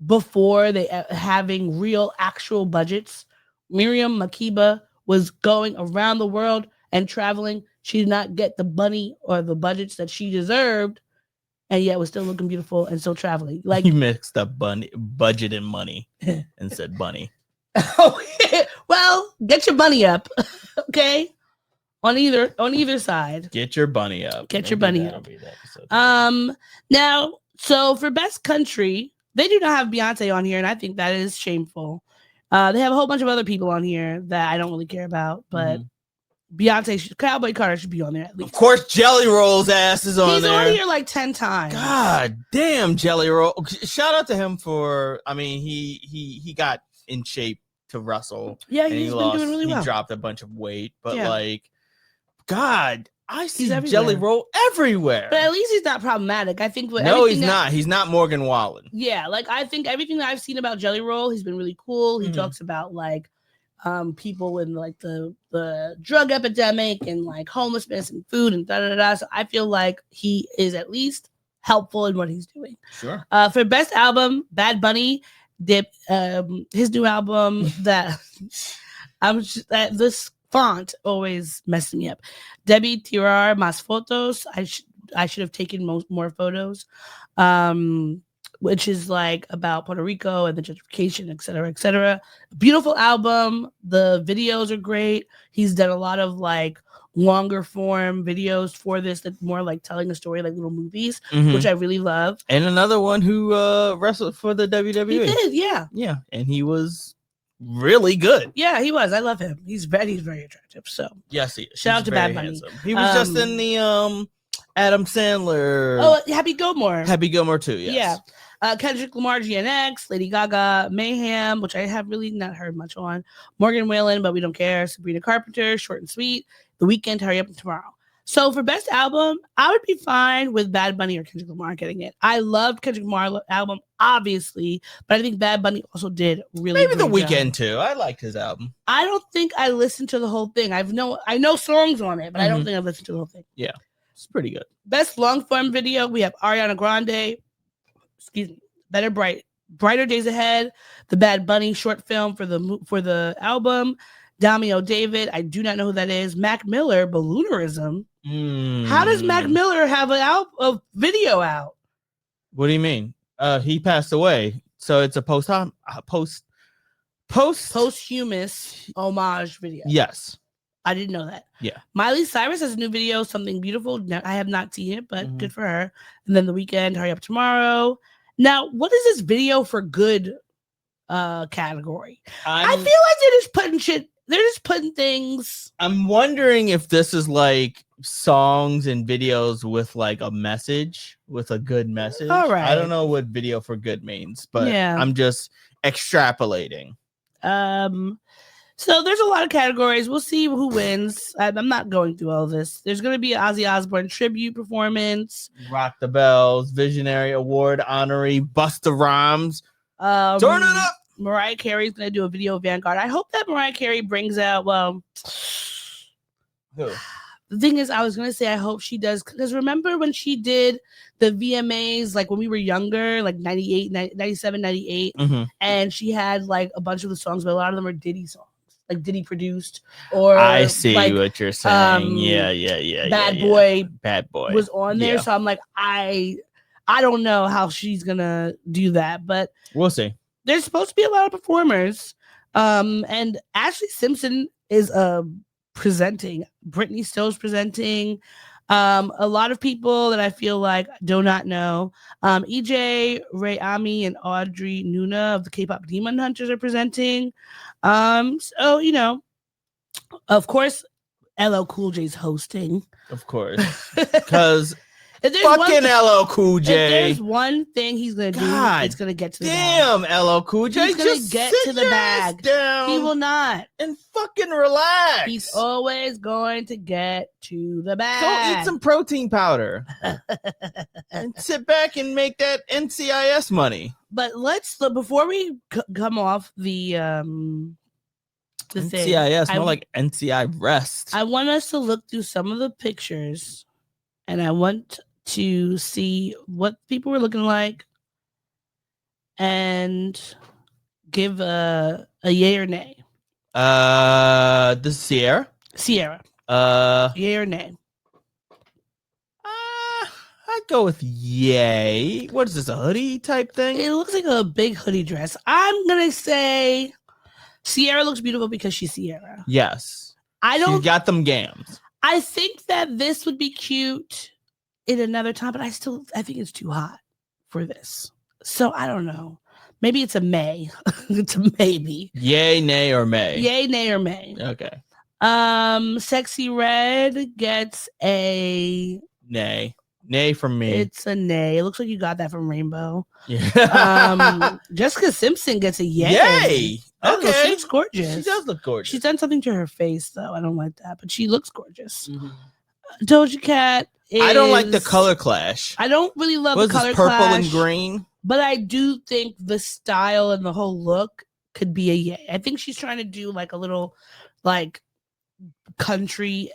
before they having real actual budgets? Miriam Makeba was going around the world and traveling. She did not get the money or the budgets that she deserved, and yet was still looking beautiful and still traveling. Like, you mixed up budget and money and said bunny. Well, get your bunny up, okay? On either side. Get your bunny up. Get your bunny up. Now, so for best country, they do not have Beyonce on here, and I think that is shameful. They have a whole bunch of other people on here that I don't really care about, but Beyonce, Cowboy Carter should be on there at least. Of course, Jelly Roll's ass is on there. He's on here like 10 times. God damn, Jelly Roll! Shout out to him for. I mean, he got in shape to wrestle. Yeah, he's been doing really well. He dropped a bunch of weight, but like, God, I see everywhere. Jelly Roll everywhere. But at least he's not problematic. I think. No, he's not. He's not Morgan Wallen. Yeah, like I think everything that I've seen about Jelly Roll, he's been really cool. He talks about like people in like the drug epidemic and like homelessness and food and da-da-da. So I feel like he is at least helpful in what he's doing. Sure. For best album, Bad Bunny did his new album that this font always messed me up. Debí tirar más fotos. I should have taken more photos. Which is like about Puerto Rico and the gentrification, et cetera, et cetera. Beautiful album. The videos are great. He's done a lot of like longer form videos for this that's more like telling a story, like little movies, which I really love. And another one who wrestled for the WWE. He did, yeah. Yeah, and he was really good. Yeah, he was. I love him. He's very attractive. So yes, he is. Shout out to Bad Bunny. Handsome. He was just in the Adam Sandler. Oh, Happy Gilmore. Happy Gilmore too, yes. Yeah. Kendrick Lamar, GNX, Lady Gaga, Mayhem, which I have really not heard much on. Morgan Wallen, but we don't care. Sabrina Carpenter, Short and Sweet. The Weeknd, Hurry Up and Tomorrow. So for best album, I would be fine with Bad Bunny or Kendrick Lamar getting it. I loved Kendrick Lamar album, obviously, but I think Bad Bunny also did really Maybe The great Weeknd job. too. I liked his album. I don't think I listened to the whole thing. I know songs on it, but I don't think I've listened to the whole thing. Yeah, it's pretty good. Best long form video, we have Ariana Grande. Excuse me, Brighter Days Ahead, the Bad Bunny short film for the album. Damio David, I do not know who that is. Mac Miller, Balloonerism. How does Mac Miller have a video out? What do you mean? He passed away, so it's a posthumous homage video. Yes, I didn't know that. Yeah. Miley Cyrus has a new video, Something Beautiful. I have not seen it, but good for her. And then The Weeknd, Hurry Up Tomorrow. Now, what is this video for good category? I feel like they're just putting shit. They're just putting things. I'm wondering if this is like songs and videos with like a message, with a good message. All right. I don't know what video for good means, but Yeah. I'm just extrapolating. So there's a lot of categories. We'll see who wins. I'm not going through all this. There's going to be an Ozzy Osbourne tribute performance. Rock the Bells, Visionary Award honoree, Busta Rhymes. Turn it up. Mariah Carey's going to do a video of Vanguard. I hope that Mariah Carey brings out, Who? The thing is, I was going to say, I hope she does. Because remember when she did the VMAs, like when we were younger, like 98, 97, 98, and she had like a bunch of the songs, but a lot of them are Diddy songs, like Diddy produced. Or I see like, what you're saying. Yeah. Bad Boy was on there. Yeah. So I'm like, I don't know how she's going to do that, but We'll see. there's supposed to be a lot of performers. And Ashley Simpson is presenting. Britney Still's presenting. A lot of people that I feel like do not know. EJ, Ray Ami, and Audrey Nuna of the K-pop Demon Hunters are presenting. So, you know, of course, LL Cool J's hosting. Of course. Because Fucking LL Cool J. If there's one thing he's gonna do, it's gonna get to the damn bag. LL Cool J. He's gonna just get sit to the your bag. ass down He will not. and fucking relax. He's always going to get to the bag. Go eat some protein powder and sit back and make that NCIS money. But let's before we come off the thing. NCIS, more like NCI rest. I want us to look through some of the pictures, and I want to see what people were looking like and give a yay or nay. This is Ciara. Yay or nay? I'd go with yay. What is this, a hoodie type thing? It looks like a big hoodie dress. I'm gonna say Ciara looks beautiful because she's Ciara. Yes. She's got them gams. I think that this would be cute in another time, but I think it's too hot for this. So I don't know. Maybe it's a may. It's a maybe. Yay, nay, or may? Yay, nay, or may. Okay. Sexy Red gets a nay. Nay from me. It's a nay. It looks like you got that from Rainbow. Yeah. Jessica Simpson gets a yay. Yay. Okay. She looks gorgeous. She does look gorgeous. She's done something to her face though. I don't like that, but she looks gorgeous. Doja Cat. I don't like the color clash. I don't really love the color purple clash, and green. but I do think the style and the whole look could be a yay. I think she's trying to do like a little like country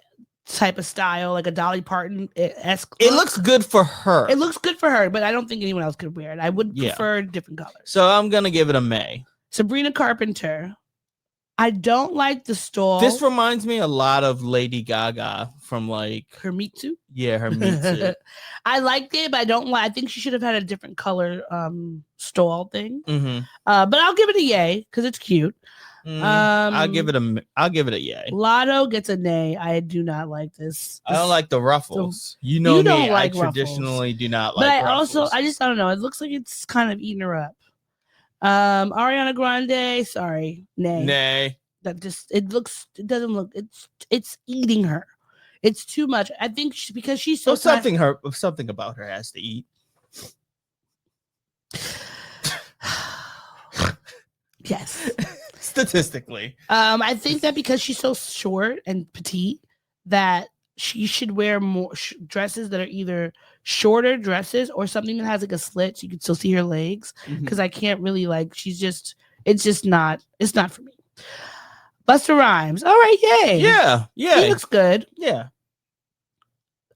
type of style, like a Dolly Parton-esque. It looks good for her. It looks good for her, but I don't think anyone else could wear it. I would prefer different colors. So I'm gonna give it a may. Sabrina Carpenter. I don't like the stole. This reminds me a lot of Lady Gaga from like her Meet Suit. Yeah, her Meet Suit. I liked it, but I don't like. I think she should have had a different color stole thing. Mm-hmm. But I'll give it a yay because it's cute. I'll give it a yay. Lotto gets a nay. I do not like this. I don't like the ruffles. You know don't me. like I traditionally do not but like ruffles. ruffles. I don't know. It looks like it's kind of eating her up. Ariana Grande, sorry, nay. Nay. That just it doesn't look. It's eating her. It's too much. I think because she's so something about her has to eat. Yes. Statistically. I think that because she's so short and petite that she should wear more dresses that are either shorter dresses or something that has like a slit so you can still see her legs. Because I can't really like. It's not for me. Busta Rhymes. All right, yay. Yeah. He looks good. Yeah.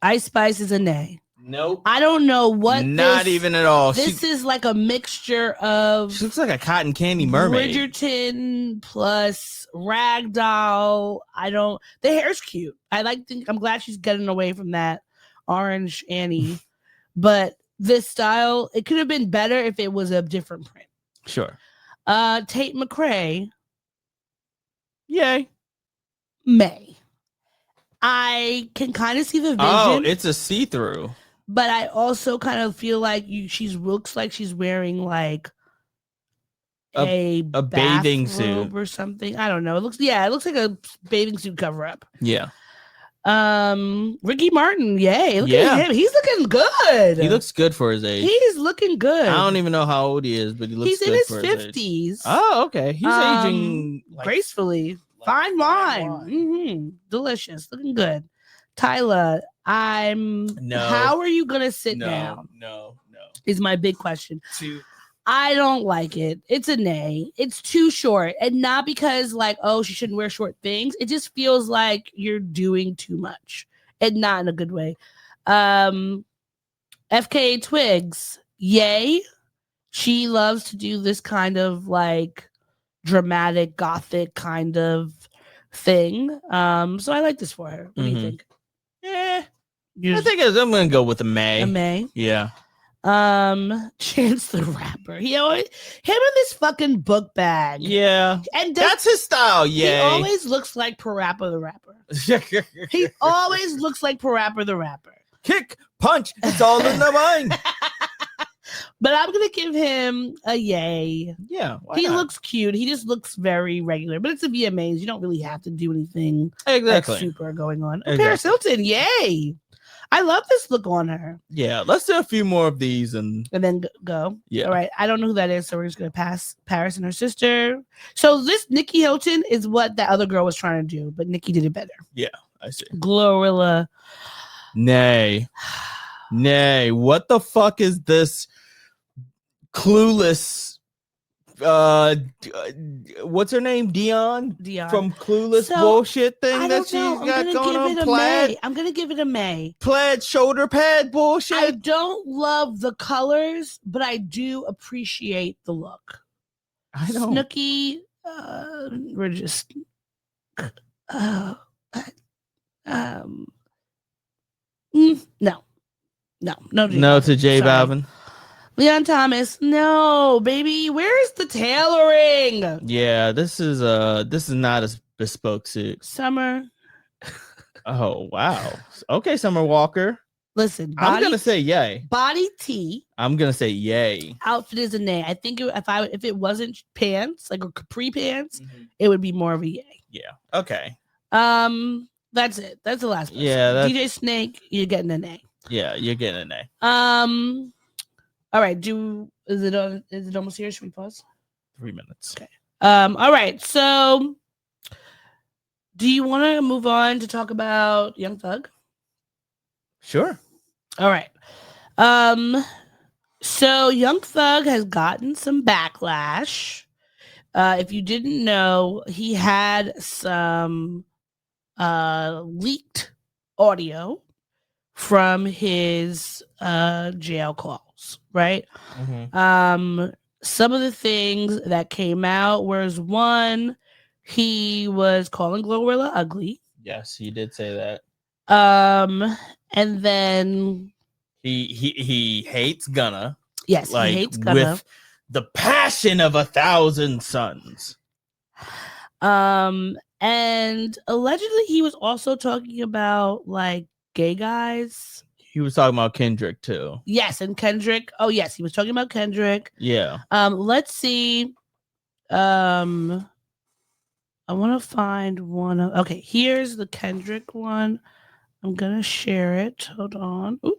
Ice Spice is a nay. Nope. I don't know what Not even at all. This is like a mixture of She looks like a cotton candy mermaid. Bridgerton plus Ragdoll. The hair's cute. I'm glad she's getting away from that orange Annie. But this style, it could have been better if it was a different print. Sure. Tate McRae. Yay. May. I can kind of see the vision. Oh, it's a see-through. But I also kind of feel like she looks like she's wearing like a bathing suit or something. I don't know. It looks like a bathing suit cover up. Yeah. Ricky Martin, yay. Look at him. He's looking good. He looks good for his age. He's looking good. I don't even know how old he is, but he looks good for his age. He's in his 50s. Oh, okay. He's aging gracefully. Fine wine. Mm-hmm. Delicious. Looking good. Tyler, how are you gonna sit down? No. Is my big question. I don't like it. It's a nay. It's too short. And not because like, oh, she shouldn't wear short things. It just feels like you're doing too much. And not in a good way. FKA Twigs, yay. She loves to do this kind of like dramatic gothic kind of thing. So I like this for her. What do you think? I think I'm gonna go with a May. A May? Yeah. Chance the Rapper. Him and this fucking book bag. Yeah. And that's his style, He always looks like Parappa the Rapper. He always looks like Parappa the Rapper. Kick, punch, it's all in the mind. But I'm gonna give him a yay. Yeah, he looks cute. He just looks very regular. But it's a VMAs. You don't really have to do anything like super going on. Exactly. Paris Hilton, yay! I love this look on her. Yeah, let's do a few more of these and then go. Yeah. All right. I don't know who that is, so we're just gonna pass Paris and her sister. So this Nikki Hilton is what that other girl was trying to do, but Nikki did it better. Yeah, I see. Glorilla. Nay. What the fuck is this Clueless? What's her name? Dion from Clueless bullshit thing that she's got going on. Plaid. I'm gonna give it a May. Plaid shoulder pad bullshit. I don't love the colors, but I do appreciate the look. I don't. Snooki, we're just no to J Balvin. Leon Thomas, no, baby. Where's the tailoring? Yeah, this is not a bespoke suit. Summer. Oh wow. Okay, Summer Walker. Listen, I'm gonna say yay. Body T. I'm gonna say yay. Outfit is a nay. I think if it wasn't pants, like a capri pants, it would be more of a yay. Yeah. Okay. That's it. That's the last person. Yeah. DJ Snake, you're getting a nay. Yeah, you're getting a nay. All right. Is it almost here? Should we pause? 3 minutes. Okay. All right. So, do you want to move on to talk about Young Thug? Sure. All right. So Young Thug has gotten some backlash. If you didn't know, he had some leaked audio from his jail calls, right? Mm-hmm. Some of the things that came out was one, he was calling Glorilla ugly. Yes, he did say that. And then he hates Gunna. Yes, he hates Gunna with the passion of 1,000 suns. And allegedly he was also talking about like gay guys. He was talking about Kendrick too. Yes, and Kendrick. Oh yes, he was talking about Kendrick. Yeah. Let's see. I want to find one. Okay, here's the Kendrick one. I'm gonna share it. Hold on. Ooh.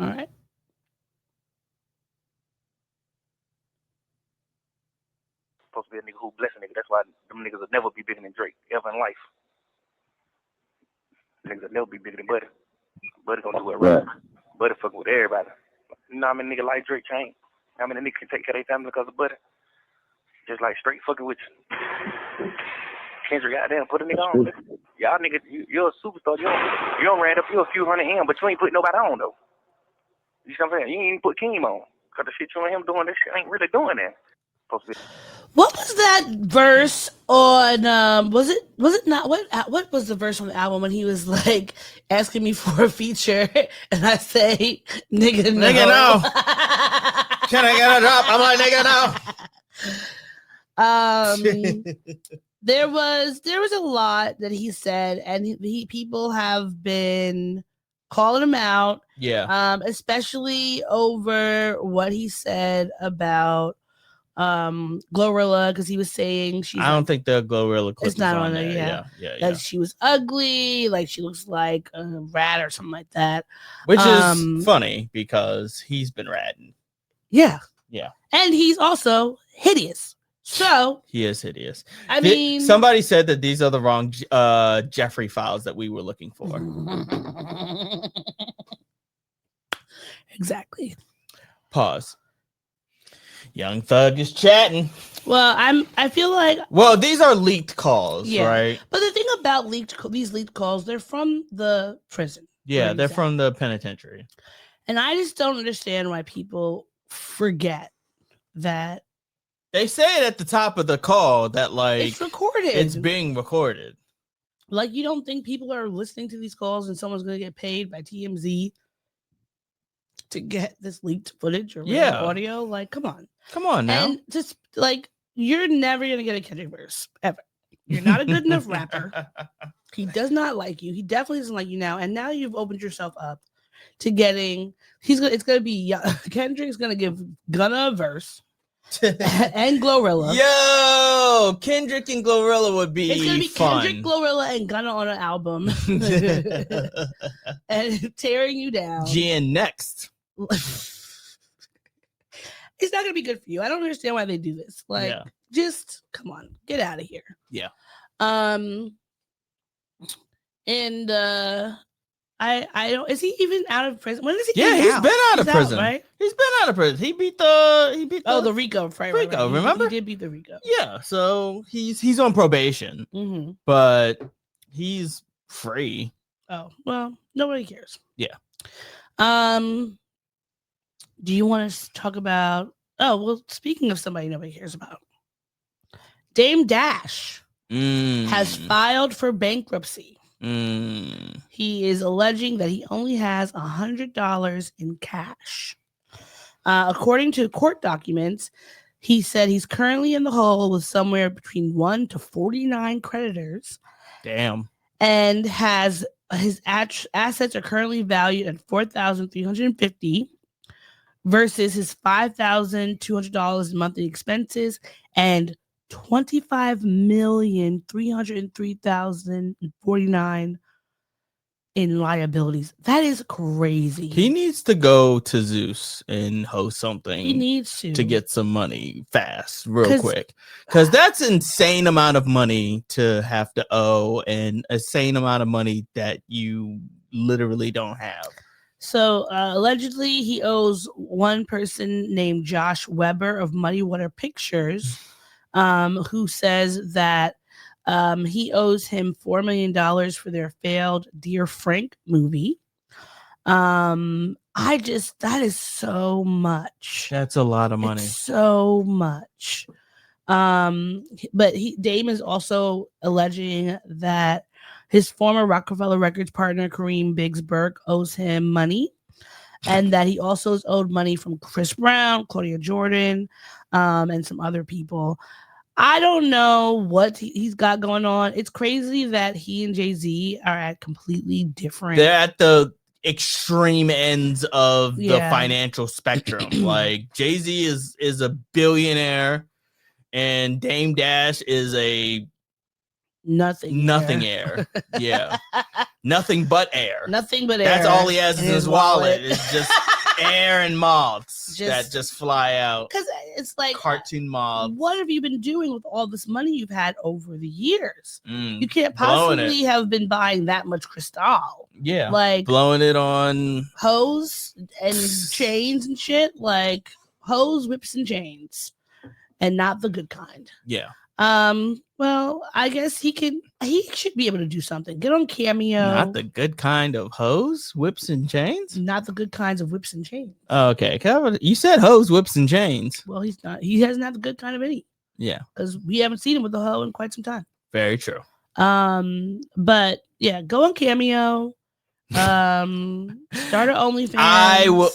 All right. supposed to be a nigga who bless a nigga. That's why them niggas will never be bigger than Drake ever in life. Niggas will never be bigger than Buddy. Buddy gonna do it right. Buddy fucking with everybody. You know how many niggas like Drake can't? How many niggas can take care of their family because of Buddy? Just like straight fucking with you. Kendrick, goddamn, put a nigga on. Y'all niggas, you're a superstar. You don't ran up you a few hundred M, but you ain't put nobody on though. You see what I'm saying? You ain't even put Keem on. Cause the shit you and him doing, this shit ain't really doing that. What was that verse on? Was it not? What was the verse on the album when he was like asking me for a feature, and I say, "Nigga, no." Nigga, no. Can I get a drop? I'm like, nigga, no. There was a lot that he said, and people have been calling him out. Yeah. Especially over what he said about Glorilla, because he was saying I don't think the Glorilla clip it's not is on there. That she was ugly, like she looks like a rat or something like that. Which is funny because he's been ratting. Yeah. Yeah. And he's also hideous. So he is hideous. I mean, somebody said that these are the wrong Jeffrey files that we were looking for. Exactly. Pause. Young Thug is chatting. Well, I feel like. Well, these are leaked calls, right? But the thing about these leaked calls, they're from the prison. Yeah, they're from the penitentiary. And I just don't understand why people forget that. They say it at the top of the call that like it's recorded. It's being recorded. Like, you don't think people are listening to these calls and someone's going to get paid by TMZ to get this leaked footage or audio? Like, come on now. And just like, you're never going to get a Kendrick verse ever. You're not a good enough rapper. He does not like you. He definitely doesn't like you now. And now you've opened yourself up to getting. It's going to be Kendrick's going to give Gunna a verse. And Glorilla. Yo, Kendrick and Glorilla would be it's gonna be fun. Kendrick, Glorilla, and Gunna on an album and tearing you down. GN next. It's not gonna be good for you. I don't understand why they do this. Like, just come on, get out of here. Yeah. And I don't. Is he even out of prison? When is he? Yeah, he's been out of prison. Right? He's been out of prison. He beat the RICO. Right, RICO. Remember? He did beat the RICO. Yeah. So he's on probation, but he's free. Oh well, nobody cares. Yeah. Do you want to talk about? Oh well, speaking of somebody nobody cares about, Dame Dash has filed for bankruptcy. He is alleging that he only has $100 in cash. According to court documents, he said he's currently in the hole with somewhere between 1 to 49 creditors. Damn. And has his assets are currently valued at $4,350 versus his $5,200 in monthly expenses and $25,303,049 in liabilities. That is crazy. He needs to go to Zeus and host something. He needs to get some money fast, real quick, because that's insane amount of money to have to owe, and insane amount of money that you literally don't have. So allegedly, he owes one person named Josh Weber of Muddy Water Pictures. Who says that he owes him $4 million for their failed Dear Frank movie. That is so much. That's a lot of money. It's so much. But Dame is also alleging that his former Rockefeller Records partner, Kareem Biggs Burke, owes him money. And that he also is owed money from Chris Brown, Claudia Jordan, and some other people. I don't know what he's got going on. It's crazy that he and Jay-Z are at completely different. They're at the extreme ends of the financial spectrum. Like Jay-Z is a billionaire, and Dame Dash is a nothing air. Yeah. Nothing but air. Nothing but air. That's all he has in his wallet. It's just air and moths Just- that just fly out. Because it's like, Cartoon moths. what have you been doing with all this money you've had over the years? Mm, You can't blowing possibly have been buying that much crystal. Yeah. Like Blowing it on hose and chains and shit. Like hose, whips, and chains. And not the good kind. Yeah. Well, I guess he should be able to do something. Get on Cameo. Not the good kind of hose, whips, and chains? Not the good kinds of whips and chains. Oh, okay. You said hose, whips, and chains. Well, he's not. He hasn't had the good kind of any. Yeah. Because we haven't seen him with the hoe in quite some time. Very true. But yeah, go on Cameo. Start an OnlyFans. I will.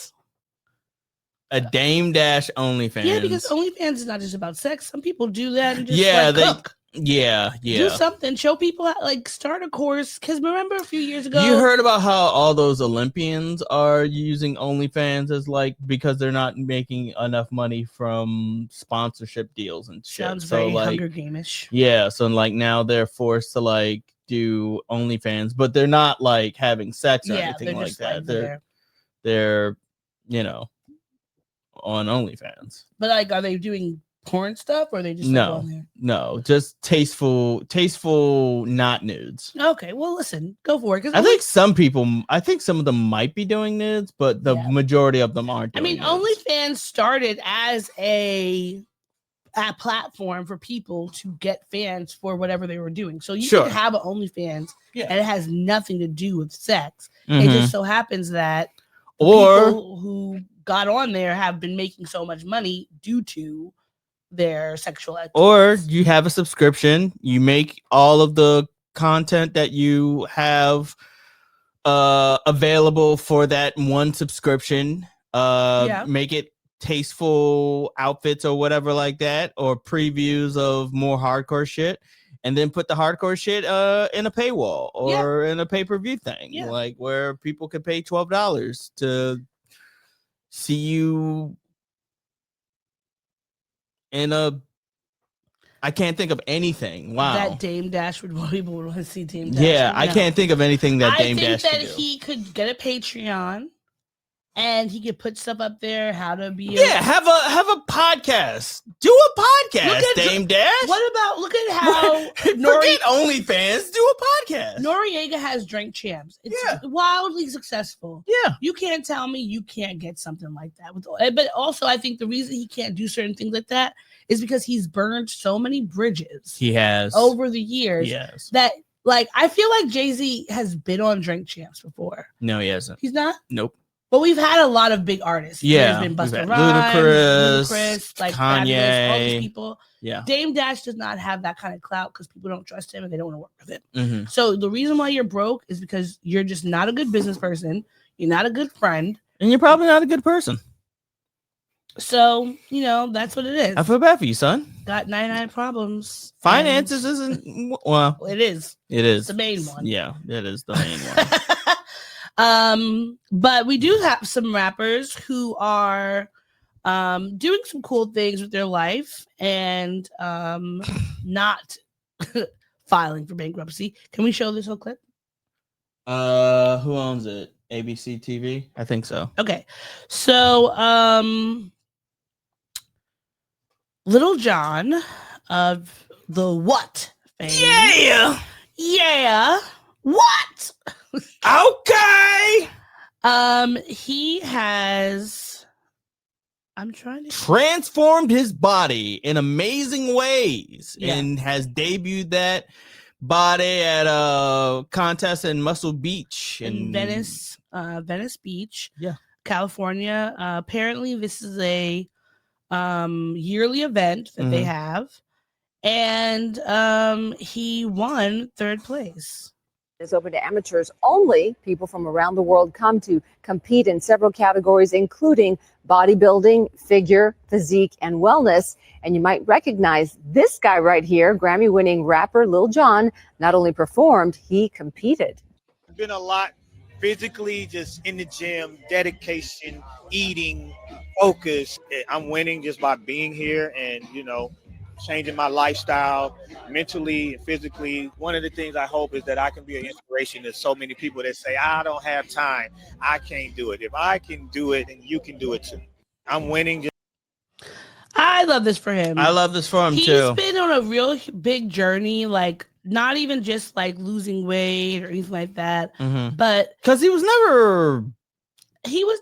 A Dame Dash OnlyFans. Yeah, because OnlyFans is not just about sex. Some people do that and just cook. Yeah. Do something. Show people how, like, start a course. Because remember a few years ago, You heard about how all those Olympians are using OnlyFans as like because they're not making enough money from sponsorship deals and shit. sounds So very like, Hunger Game-ish. yeah, so like now they're forced to like do OnlyFans, but they're not like having sex or anything like just, that. there. They're on OnlyFans. But like, are they doing porn stuff or are they just like, on there? No, just tasteful, not nudes. Okay, well, listen, go for it. I think some of them might be doing nudes, but the majority of them aren't. I mean, nudes. OnlyFans started as a platform for people to get fans for whatever they were doing. So you can have an OnlyFans, and it has nothing to do with sex. It just so happens that people who got on there have been making so much money due to their sexual activities. Or you have a subscription, you make all of the content that you have available for that one subscription, make it tasteful outfits or whatever like that, or previews of more hardcore shit, and then put the hardcore shit in a paywall or in a pay-per-view thing, like where people could pay $12 to see you in a. I can't think of anything. Wow. That Dame Dash people would want to see Dame Dash. Yeah, I can't think of anything that Dame Dash I could think that do. he could get a Patreon and he could put stuff up there, how to be have a podcast. Do a podcast, Dame Dash. Look at how forget OnlyFans, do a podcast. Noriega has Drink Champs. It's wildly successful. Yeah. You can't tell me you can't get something like that. But also, I think the reason he can't do certain things like that is because he's burned so many bridges. He has. Over the years. Yes. That, like, I feel like Jay-Z has been on Drink Champs before. No, he hasn't. He's not? Nope. But we've had a lot of big artists. Yeah. There's been Busta Rhymes, Ludacris, like Kanye, Fabulous, all these people. Yeah. Dame Dash does not have that kind of clout because people don't trust him and they don't want to work with him. Mm-hmm. So the reason why you're broke is because you're just not a good business person. You're not a good friend. And you're probably not a good person. So, that's what it is. I feel bad for you, son. Got 99 problems. Finances isn't, well. It is. It is. It's the main one. Yeah, it is the main one. But we do have some rappers who are doing some cool things with their life and not filing for bankruptcy. Can we show this whole clip? Who owns it? ABC TV? I think so. Okay. So Lil Jon of the What fame. Yeah. What? Okay. He has. I'm trying to transformed his body in amazing ways and has debuted that body at a contest in Muscle Beach in Venice Beach, California. Apparently, this is a yearly event that they have, and he won third place. It's open to amateurs only. People from around the world come to compete in several categories, including bodybuilding, figure, physique, and wellness. And you might recognize this guy right here, Grammy-winning rapper Lil Jon. Not only performed, he competed. It's been a lot physically, just in the gym, dedication, eating, focus. I'm winning just by being here and, changing my lifestyle mentally and physically. One of the things I hope is that I can be an inspiration to so many people that say, I don't have time, I can't do it. If I can do it, then you can do it too. I'm winning. I love this for him. I love this for him He's too. been on a real big journey, like not even just like losing weight or anything like that, but because he was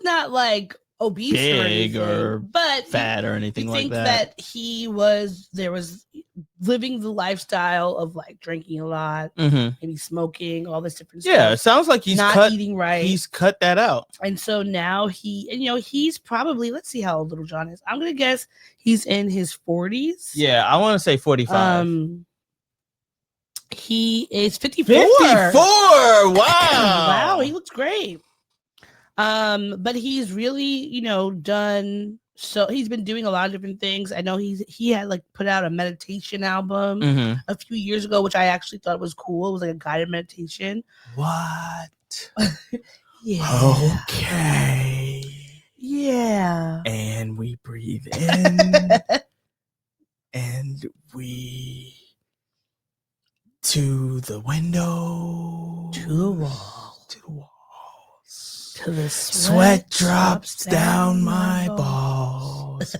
not like obese big or anything, or but fat or anything like think that. He was living the lifestyle of like drinking a lot, maybe smoking, all this different stuff. Yeah, it sounds like he's not eating right. He's cut that out, and so now he's probably, let's see how old Lil Jon is. I'm gonna guess he's in his 40s. Yeah, I want to say 45. He is 54. 54. Wow. Wow, he looks great. But he's really, done. So he's been doing a lot of different things. I know he had like put out a meditation album a few years ago, which I actually thought was cool. It was like a guided meditation. What? Yeah. Okay. Yeah. And we breathe in and we to the window, to the wall, to the wall. Till the sweat drops down my balls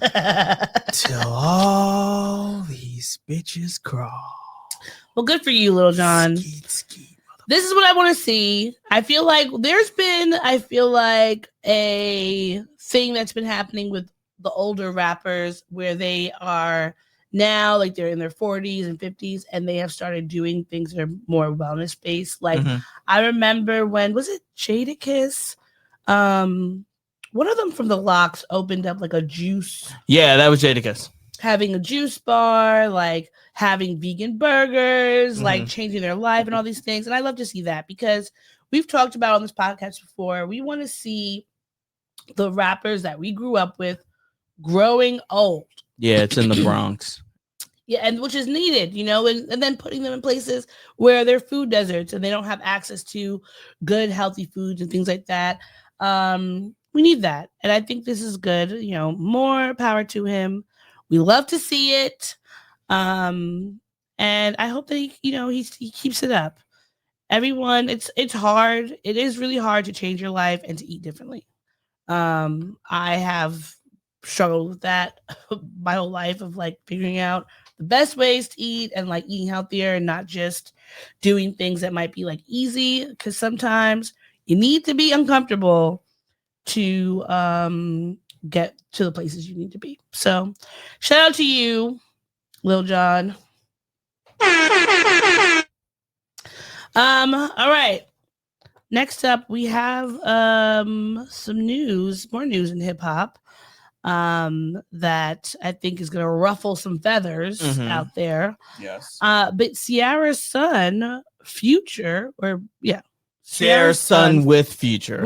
till all these bitches crawl. Well, good for you, Lil Jon. Skeet, this is what I want to see. I feel like there's been, a thing that's been happening with the older rappers where they are now, like they're in their 40s and 50s, and they have started doing things that are more wellness based. Like I remember when, was it Jadakiss? One of them from the Locks opened up like a juice. Yeah, that was Jadakiss. Having a juice bar, like having vegan burgers, like changing their life and all these things. And I love to see that because we've talked about on this podcast before. We want to see the rappers that we grew up with growing old. Yeah, it's in the Bronx. Yeah, and which is needed, and then putting them in places where they're food deserts and they don't have access to good, healthy foods and things like that. We need that. And I think this is good. More power to him. We love to see it. And I hope that he keeps it up. Everyone, it's hard. It is really hard to change your life and to eat differently. I have struggled with that my whole life of like figuring out the best ways to eat and like eating healthier and not just doing things that might be like easy, because sometimes you need to be uncomfortable to get to the places you need to be. So shout out to you, Lil Jon. All right. Next up, we have more news in hip hop that I think is going to ruffle some feathers out there. Yes. But Ciara's son, Future, Ciara's son with Future.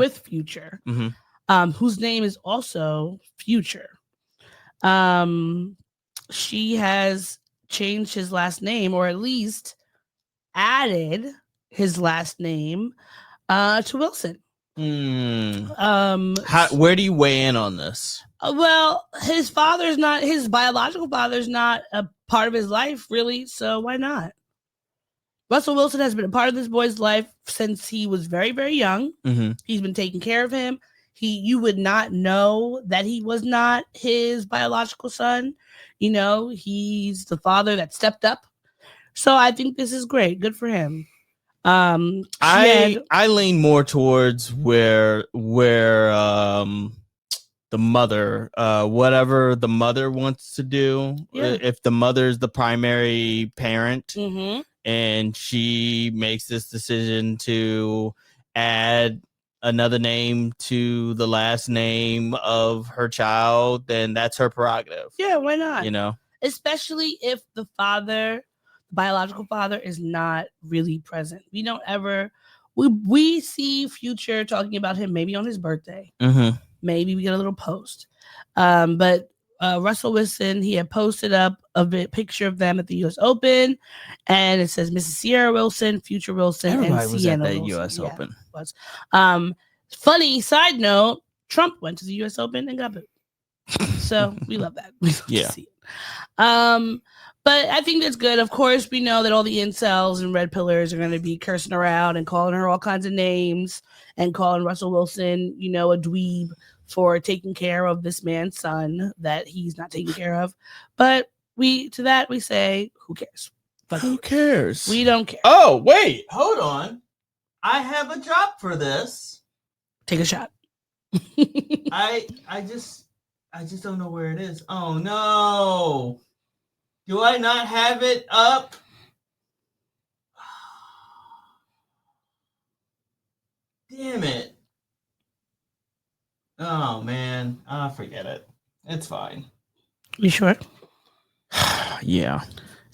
Whose name is also Future. She has changed his last name, or at least added his last name to Wilson. Where do you weigh in on this? Well, his biological father's not a part of his life, really, so why not? Russell Wilson has been a part of this boy's life since he was very, very young. He's been taking care of him. You would not know that he was not his biological son. He's the father that stepped up. So I think this is great. Good for him. I lean more towards where the mother, whatever the mother wants to do. If the mother's the primary parent and she makes this decision to add another name to the last name of her child, then that's her prerogative. Yeah, why not? Especially if the biological father is not really present. We don't ever, we see Future talking about him maybe on his birthday. Maybe we get a little post. But Russell Wilson, he had posted up a picture of them at the U.S. Open, and it says Mrs. Ciara Wilson, Future Wilson, Everybody and was Sienna at the Wilson. U.S. Open. Was. Funny side note, Trump went to the U.S. Open and got booed. So we love that. We love Yeah. to see it. But I think that's good. Of course, we know that all the incels and red pillars are going to be cursing her out and calling her all kinds of names and calling Russell Wilson, a dweeb for taking care of this man's son that he's not taking care of. But we say, who cares? Who cares? We don't care. Oh, wait, hold on. I have a drop for this. Take a shot. I just don't know where it is. Oh no. Do I not have it up? Damn it. Oh man. Forget it. It's fine. You sure? Yeah.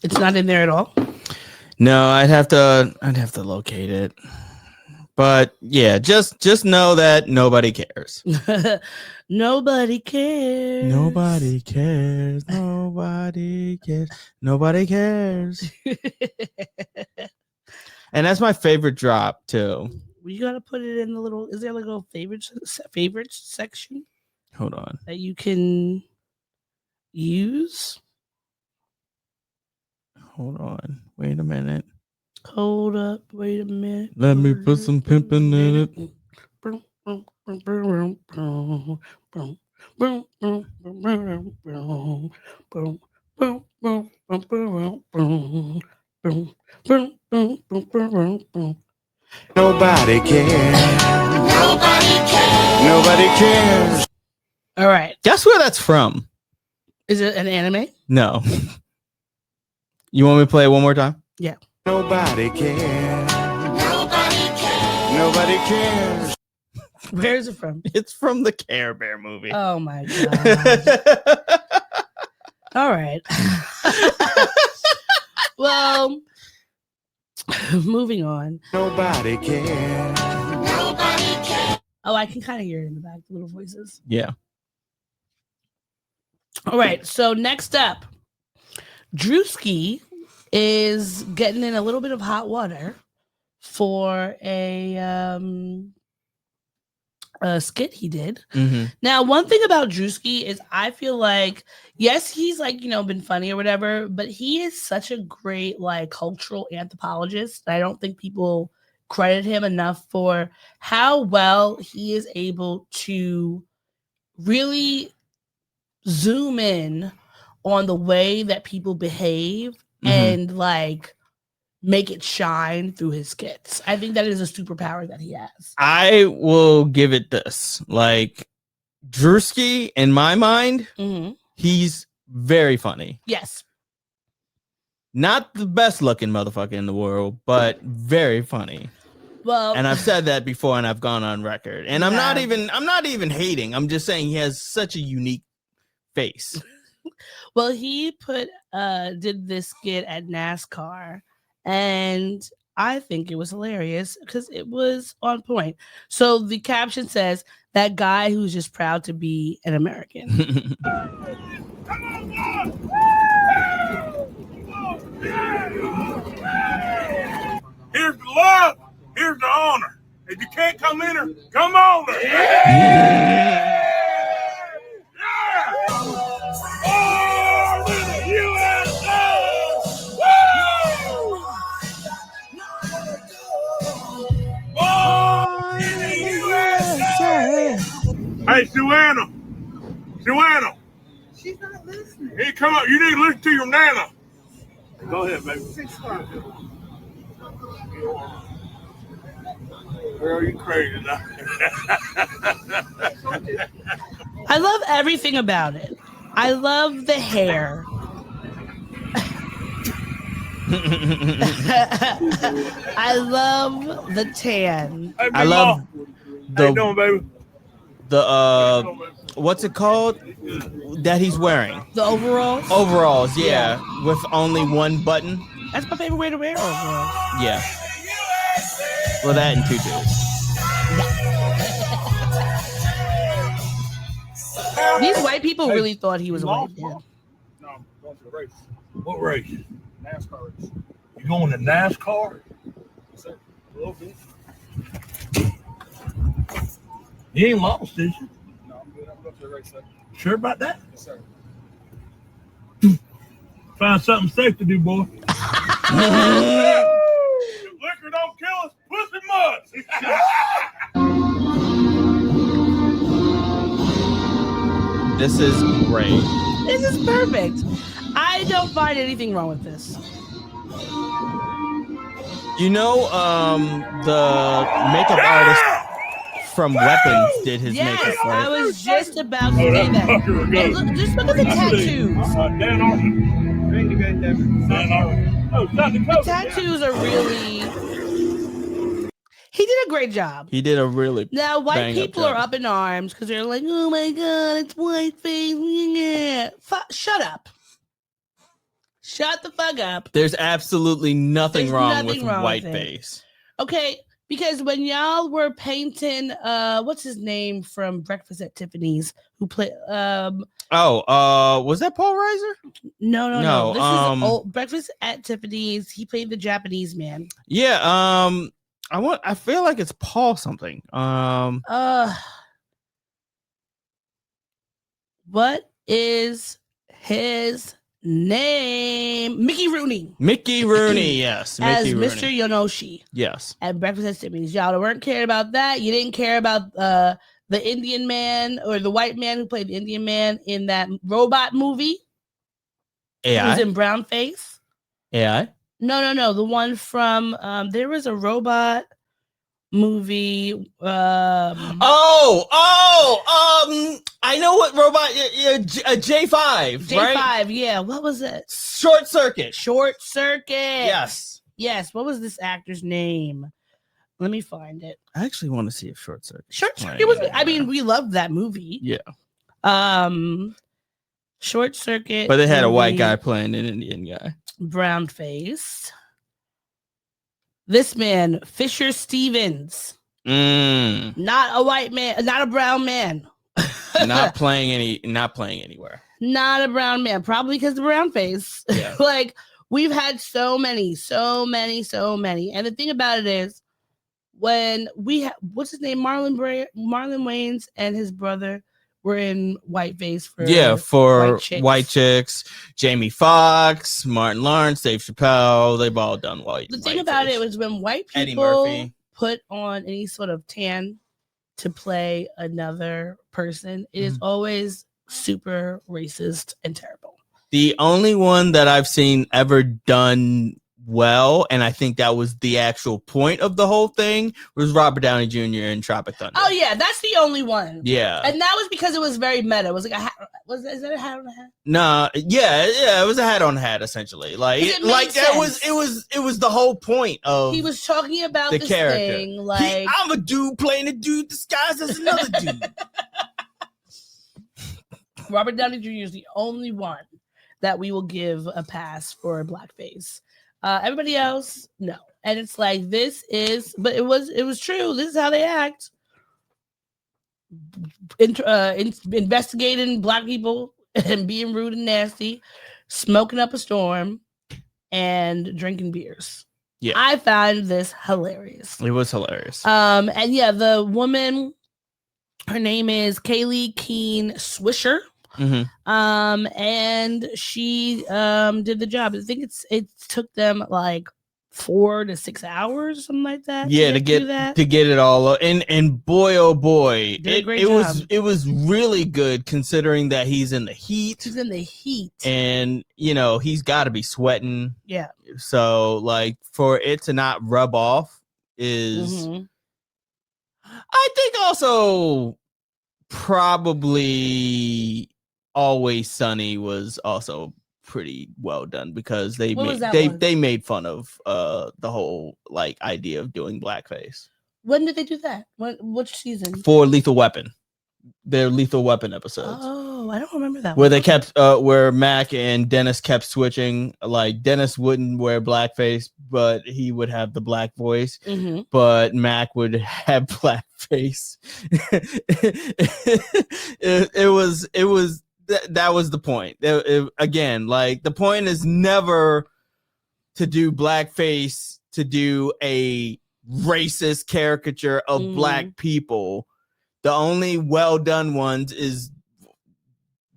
It's not in there at all? No, I'd have to locate it. But yeah, just know that nobody cares. Nobody cares. Nobody cares. Nobody cares. Nobody cares. And that's my favorite drop too. You gotta put it in the little. Is there like a little favorites section? Hold on. That you can use. Hold on. Wait a minute. Hold up. Wait a minute. Let me put some pimping in it. Nobody cares. Nobody cares. All right. Guess where that's from? Is it an anime? No. You want me to play it one more time? Yeah. Nobody cares. Nobody cares. Nobody cares. Where is it from? It's from the Care Bear movie. Oh my god. All right. Well, moving on. Nobody cares. Nobody cares. Oh, I can kind of hear it in the back, the little voices. Yeah. All right. So next up, Druski is getting in a little bit of hot water for a skit he did. Mm-hmm. Now, one thing about Druski is I feel like, yes, he's like, been funny or whatever, but he is such a great like cultural anthropologist. I don't think people credit him enough for how well he is able to really zoom in on the way that people behave and like make it shine through his skits. I think that is a superpower that he has. I will give it this. Like, Druski, in my mind, he's very funny. Yes. Not the best looking motherfucker in the world, but very funny. Well, and I've said that before and I've gone on record. And I'm not even hating. I'm just saying he has such a unique face. Well, he did this skit at NASCAR, and I think it was hilarious because it was on point. So the caption says, "That guy who's just proud to be an American." Here's the love, here's the honor. If you can't come in her, come on her. Yeah. Oh, the USA! Woo! Oh, the USA! Hey, Joanna. She's not listening. Hey, come up. You need to listen to your nana. Go ahead, baby. Girl, you crazy now. I love everything about it. I love the hair. I love the tan. Hey, I love how you doing, baby? What's it called that he's wearing? The overalls? Overalls, yeah. With only one button. That's my favorite way to wear overalls. Yeah. Well, that and 2 dudes. These white people really thought he was a white man. No, I'm going to the race. What race? NASCAR race. You going to NASCAR? Yes, sir. A little bit. You ain't lost, did you? No, I'm good. I'm going to the race, sir. Sure about that? Yes, sir. Find something safe to do, boy. If liquor don't kill us, pussy must. This is great. This is perfect. I don't find anything wrong with this. You know, the makeup artist from Weapons did his makeup, right? I was just about to say that. Oh, look, just look at the tattoos. Dan Arden. The tattoos are really. He did a great job. He did a really Now, white people job. are up in arms because they're like, "Oh my god, it's whiteface!" Yeah. Shut up. Shut the fuck up. There's absolutely nothing wrong with with it. whiteface. Okay, because when y'all were painting, what's his name from Breakfast at Tiffany's, who played, was that Paul Reiser? No. This is old Breakfast at Tiffany's. He played the Japanese man. Yeah. I feel like it's Paul something. What is his name? Mickey Rooney. Mickey Rooney, yes. Mickey As Rooney. Mr. Yonoshi. Yes. At Breakfast at Tiffany's. Y'all weren't caring about that. You didn't care about the Indian man or the white man who played the Indian man in that robot movie. AI? He was in brown face. AI? No. The one from there was a robot movie. I know what robot. J5. J5. Right? Yeah. What was it? Short Circuit. Short Circuit. Yes. What was this actor's name? Let me find it. I actually want to see if Short Circuit. Short Circuit was. I mean, we loved that movie. Yeah. Short Circuit. But they had a white guy playing an Indian guy. Brown face. This man, Fisher Stevens. Not a white man, not a brown man. not playing anywhere. Not a brown man, probably because of brown face. Yeah. Like, we've had so many. And the thing about it is, when what's his name? Marlon Wayans and his brother were in whiteface for white chicks. Jamie Foxx, Martin Lawrence, Dave Chappelle, they've all done white. The thing about it was when white Eddie people Murphy. put on any sort of tan to play another person, it is always super racist and terrible. The only one that I've seen ever done well, and I think that was the actual point of the whole thing, was Robert Downey Jr. in Tropic Thunder. Oh yeah, that's the only one. Yeah, and that was because it was very meta. It was like is that a hat on a hat? Nah, yeah, it was a hat on hat essentially. Like that was the whole point of. He was talking about the this character. thing, like I'm a dude playing a dude disguised as another dude. Robert Downey Jr. is the only one that we will give a pass for blackface. Everybody else, no. And it's like, but it was true. This is how they act. Investigating black people and being rude and nasty, smoking up a storm, and drinking beers. Yeah. I found this hilarious. It was hilarious. And yeah, the woman, her name is Kaylee Keene Swisher. And she did the job. I think it took them like 4 to 6 hours, something like that. Yeah, to get it all up. And boy, oh boy, it was really good considering that he's in the heat. He's in the heat, and he's got to be sweating. Yeah. So like for it to not rub off is, I think also probably Always Sunny was also pretty well done because they made fun of the whole like idea of doing blackface. When did they do that? Which season? For Lethal Weapon. Their Lethal Weapon episodes. Oh, I don't remember that where one. they kept where Mac and Dennis kept switching. Like Dennis wouldn't wear blackface, but he would have the black voice. But Mac would have blackface. It was that was the point. Again, like the point is never to do blackface to do a racist caricature of black people. The only well done ones is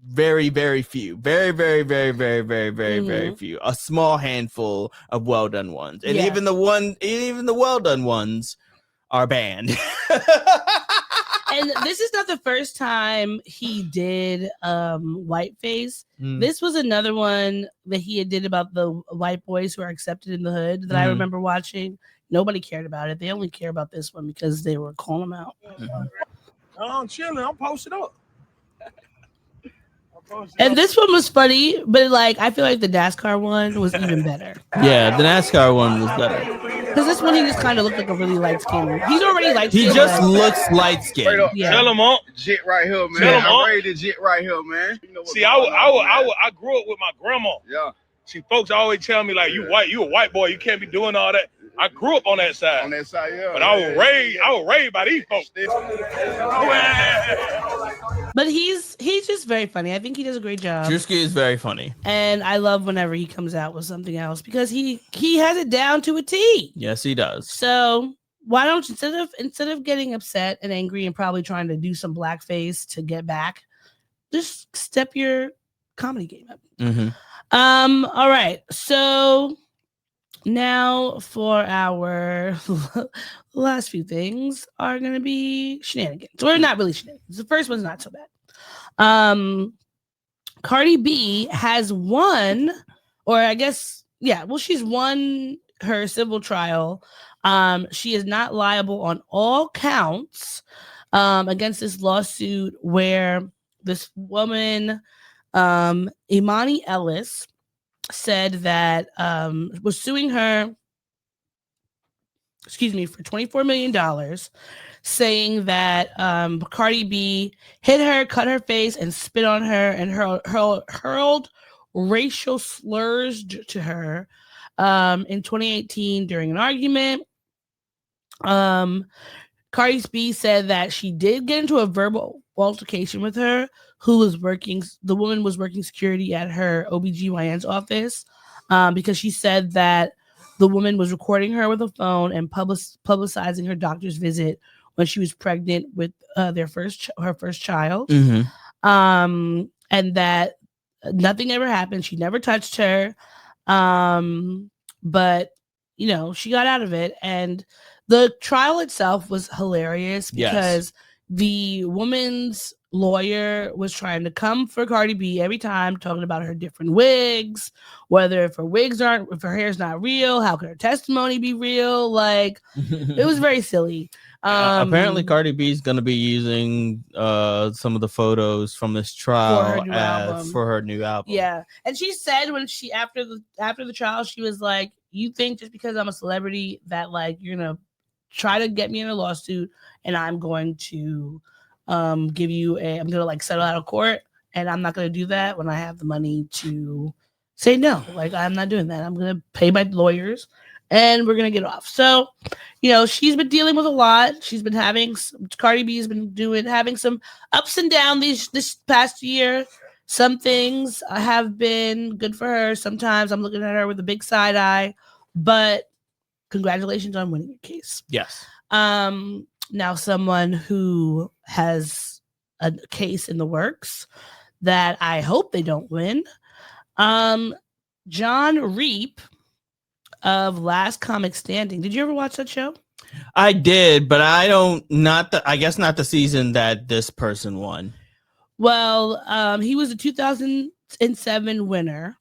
very, very few. Very, very, very, very, very, very, very few. A small handful of well done ones. And even the well done ones are banned. And this is not the first time he did whiteface. This was another one that he did about the white boys who are accepted in the hood that I remember watching. Nobody cared about it. They only care about this one because they were calling him out. I'm chilling. I'm posted up. And this one was funny, but like I feel like the NASCAR one was even better. Yeah, the NASCAR one was better. Because this one he just kind of looked like a really light skinned. He's already light skinned. He just looks light skinned. Yeah. Tell him on. Jit right here, man. Tell him I'm on. ready to jit right here, man. You know See, I grew up with my grandma. Yeah. See, folks always tell me like, you a white boy, you can't be doing all that. I grew up on that side. On that side, yeah. But I was raised by these folks. But he's just very funny. I think he does a great job. Druski is very funny. And I love whenever he comes out with something else because he has it down to a T. Yes, he does. So why don't you, instead of getting upset and angry and probably trying to do some blackface to get back, just step your comedy game up. All right. So now for our last few things are going to be shenanigans. Or not really shenanigans. The first one's not so bad. Cardi B has won, or I guess, she's won her civil trial. She is not liable on all counts against this lawsuit where this woman, Imani Ellis, said that was suing her, for $24 million, saying that Cardi B hit her, cut her face, and spit on her, and hurled racial slurs to her in 2018 during an argument. Cardi B said that she did get into a verbal altercation with her, the woman was working security at her OBGYN's office because she said that the woman was recording her with a phone and publicizing her doctor's visit when she was pregnant with her first child. And that nothing ever happened. She never touched her. But, she got out of it. And the trial itself was hilarious because the woman's lawyer was trying to come for Cardi B every time, talking about her different wigs, if her hair's not real, how could her testimony be real? Like, it was very silly. Apparently Cardi B is going to be using some of the photos from this trial for her new album. Yeah. And she said when she, after the trial, she was like, you think just because I'm a celebrity that like, you're going to try to get me in a lawsuit and I'm going to I'm going to like settle out of court, and I'm not going to do that when I have the money to say no. Like, I'm not doing that. I'm going to pay my lawyers and we're going to get off. So, she's been dealing with a lot. Cardi B has been having some ups and downs this past year. Some things have been good for her. Sometimes I'm looking at her with a big side eye, but congratulations on winning your case. Yes. Now, someone who has a case in the works that I hope they don't win, John Reap of Last Comic Standing. Did you ever watch that show? I did, but I guess not the season that this person won. Well, he was a 2007 winner.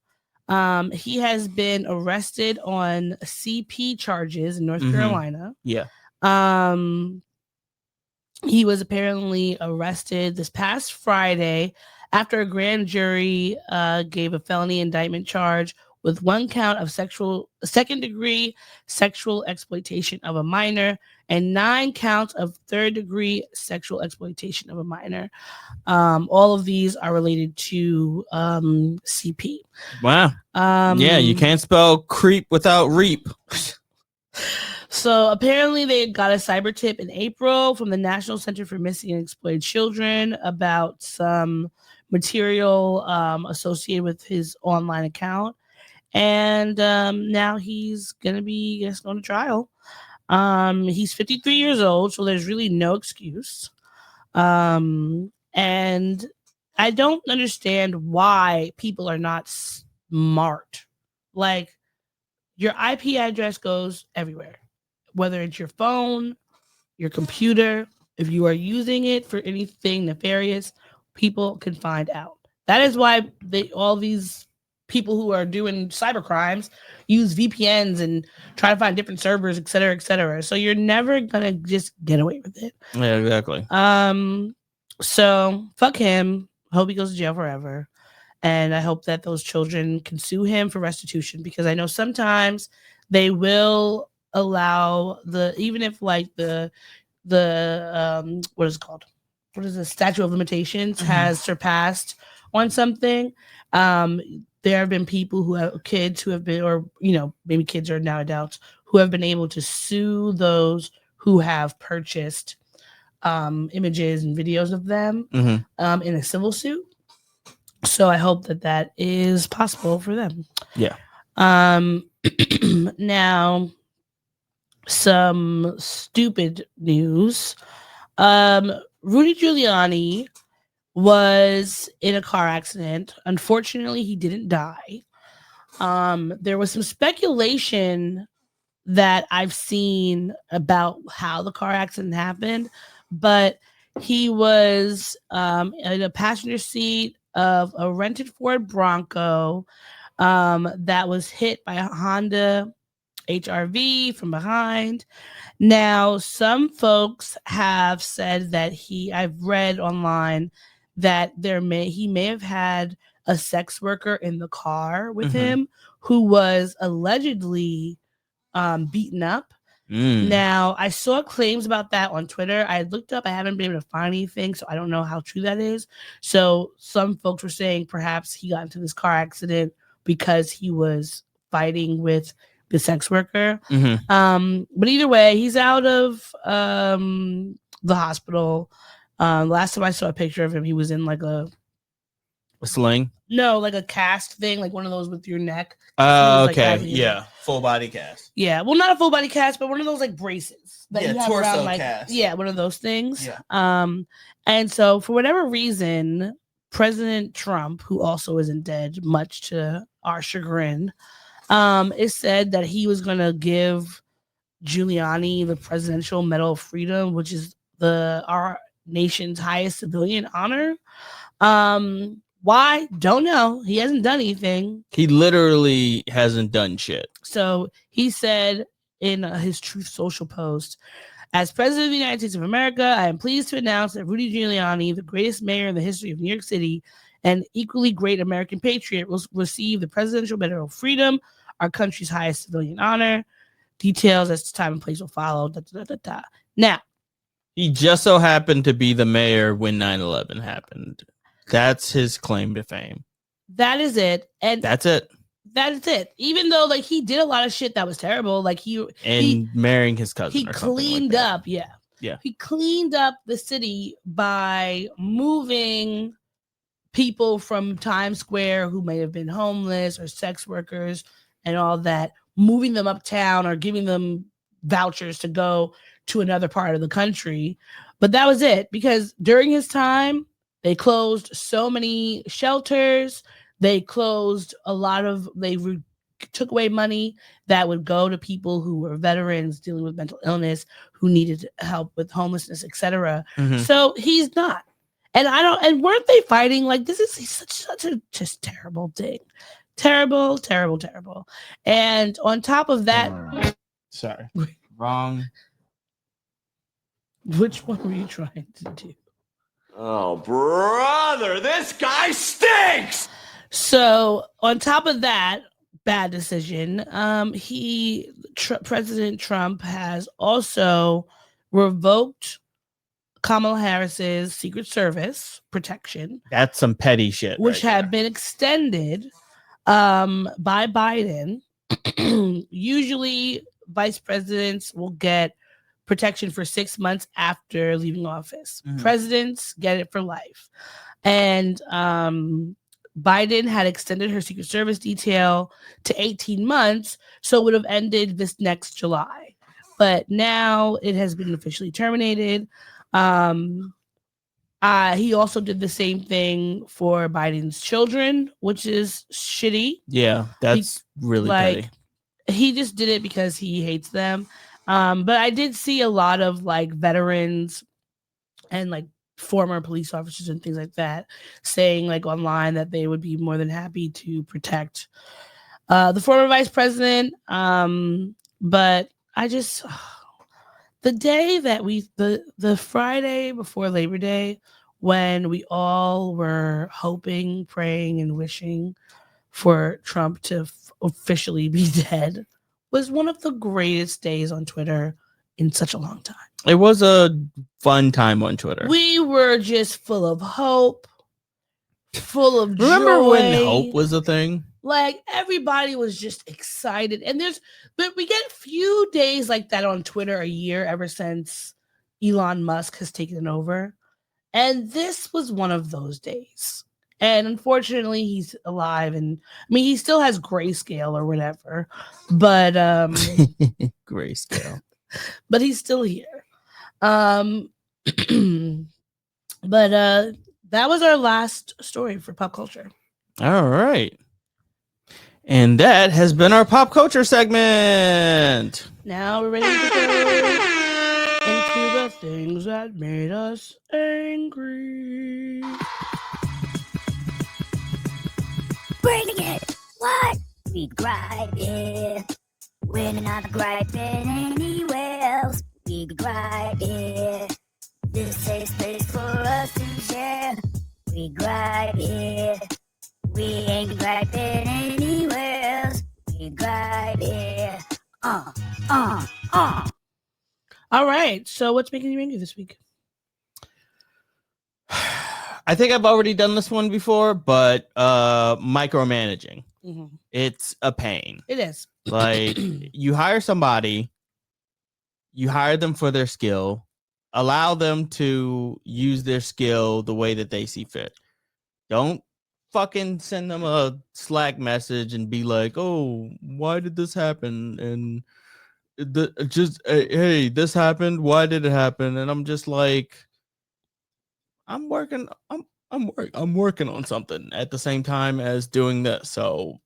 He has been arrested on CP charges in North Carolina. Yeah. He was apparently arrested this past Friday after a grand jury gave a felony indictment charge with one count of second-degree sexual exploitation of a minor and 9 counts of third-degree sexual exploitation of a minor. All of these are related to CP. Wow. Yeah, you can't spell creep without reap. So apparently they got a cyber tip in April from the National Center for Missing and Exploited Children about some material associated with his online account. And now he's going to trial. He's 53 years old, so there's really no excuse. And I don't understand why people are not smart. Like, your IP address goes everywhere, whether it's your phone, your computer. If you are using it for anything nefarious, people can find out. That is why all these people who are doing cyber crimes use VPNs and try to find different servers, et cetera, et cetera. So you're never gonna just get away with it. Yeah, exactly. So fuck him. Hope he goes to jail forever. And I hope that those children can sue him for restitution, because I know sometimes they will allow even if like the what is it called? What is the statute of limitations has surpassed on something. There have been people who have kids who have been, or maybe kids are now adults who have been able to sue those who have purchased images and videos of them in a civil suit. So I hope that is possible for them. Yeah. Now, some stupid news. Rudy Giuliani was in a car accident. Unfortunately, he didn't die. There was some speculation that I've seen about how the car accident happened, but he was in a passenger seat of a rented Ford Bronco that was hit by a Honda HR-V from behind. Now, some folks have said that I've read online that he may have had a sex worker in the car with him who was allegedly beaten up. Now, I saw claims about that on Twitter. I looked up, I haven't been able to find anything, so I don't know how true that is. So some folks were saying perhaps he got into this car accident because he was fighting with the sex worker. But either way, he's out of the hospital. Last time I saw a picture of him, he was in like a sling. No, like a cast thing, like one of those with your neck. Okay. Yeah. Full body cast. Yeah. Well, not a full body cast, but one of those like braces. That you have torso around, like, cast. Yeah, one of those things. Yeah. And so for whatever reason, President Trump, who also isn't dead, much to our chagrin, it said that he was going to give Giuliani the Presidential Medal of Freedom, which is our nation's highest civilian honor. Why? Don't know. He hasn't done anything. He literally hasn't done shit. So he said in his Truth Social post, as President of the United States of America, I am pleased to announce that Rudy Giuliani, the greatest mayor in the history of New York City and equally great American patriot, will receive the Presidential Medal of Freedom, our country's highest civilian honor. Details as to time and place will follow. Now, he just so happened to be the mayor when 9/11 happened. That's his claim to fame. That is it. And that's it. That is it. Even though like he did a lot of shit that was terrible, like he marrying his cousin. He cleaned up, yeah. He cleaned up the city by moving people from Times Square who may have been homeless or sex workers and all that, moving them uptown or giving them vouchers to go to another part of the country. But that was it, because during his time, they closed so many shelters. They closed took away money that would go to people who were veterans dealing with mental illness, who needed help with homelessness, etc. So he's not. And weren't they fighting? Like, this is such a just terrible thing. Terrible, terrible, terrible. And on top of that, sorry, wrong. Which one were you trying to do? Oh, brother, this guy stinks. So on top of that bad decision, President Trump has also revoked Kamala Harris's Secret Service protection. That's some petty shit. Which had been extended by Biden. Usually, vice presidents will get protection for 6 months after leaving office. Presidents get it for life. And Biden had extended her Secret Service detail to 18 months, so it would have ended this next July. But now it has been officially terminated. He also did the same thing for Biden's children, which is shitty. Yeah, that's really petty. He just did it because he hates them. But I did see a lot of like veterans and like former police officers and things like that saying like online that they would be more than happy to protect the former vice president. But I just the day that the Friday before Labor Day, when we all were hoping, praying, and wishing for Trump to officially be dead, was one of the greatest days on Twitter in such a long time. It was a fun time on Twitter. We were just full of hope, full of Remember joy. when hope was a thing? Like everybody was just excited. And we get few days like that on Twitter a year ever since Elon Musk has taken it over. And this was one of those days. And unfortunately, he's alive. And I mean, he still has grayscale or whatever, but grayscale. But he's still here. But that was our last story for pop culture. All right. And that has been our pop culture segment. Now we're ready to go into the things that made us angry. Bring it! What? We gripe it. We're not griping anywhere else. We gripe it. This safe space for us to share. We gripe it. We ain't griping anywhere else. We gripe it. All right. So what's making you angry this week? I think I've already done this one before, but micromanaging. Mm-hmm. It's a pain. It is. Like you hire somebody, you hire them for their skill, allow them to use their skill the way that they see fit. Don't fucking send them a Slack message and be like, "Oh, why did this happen?" And hey, this happened. Why did it happen? And I'm just like, I'm working on something at the same time as doing this. So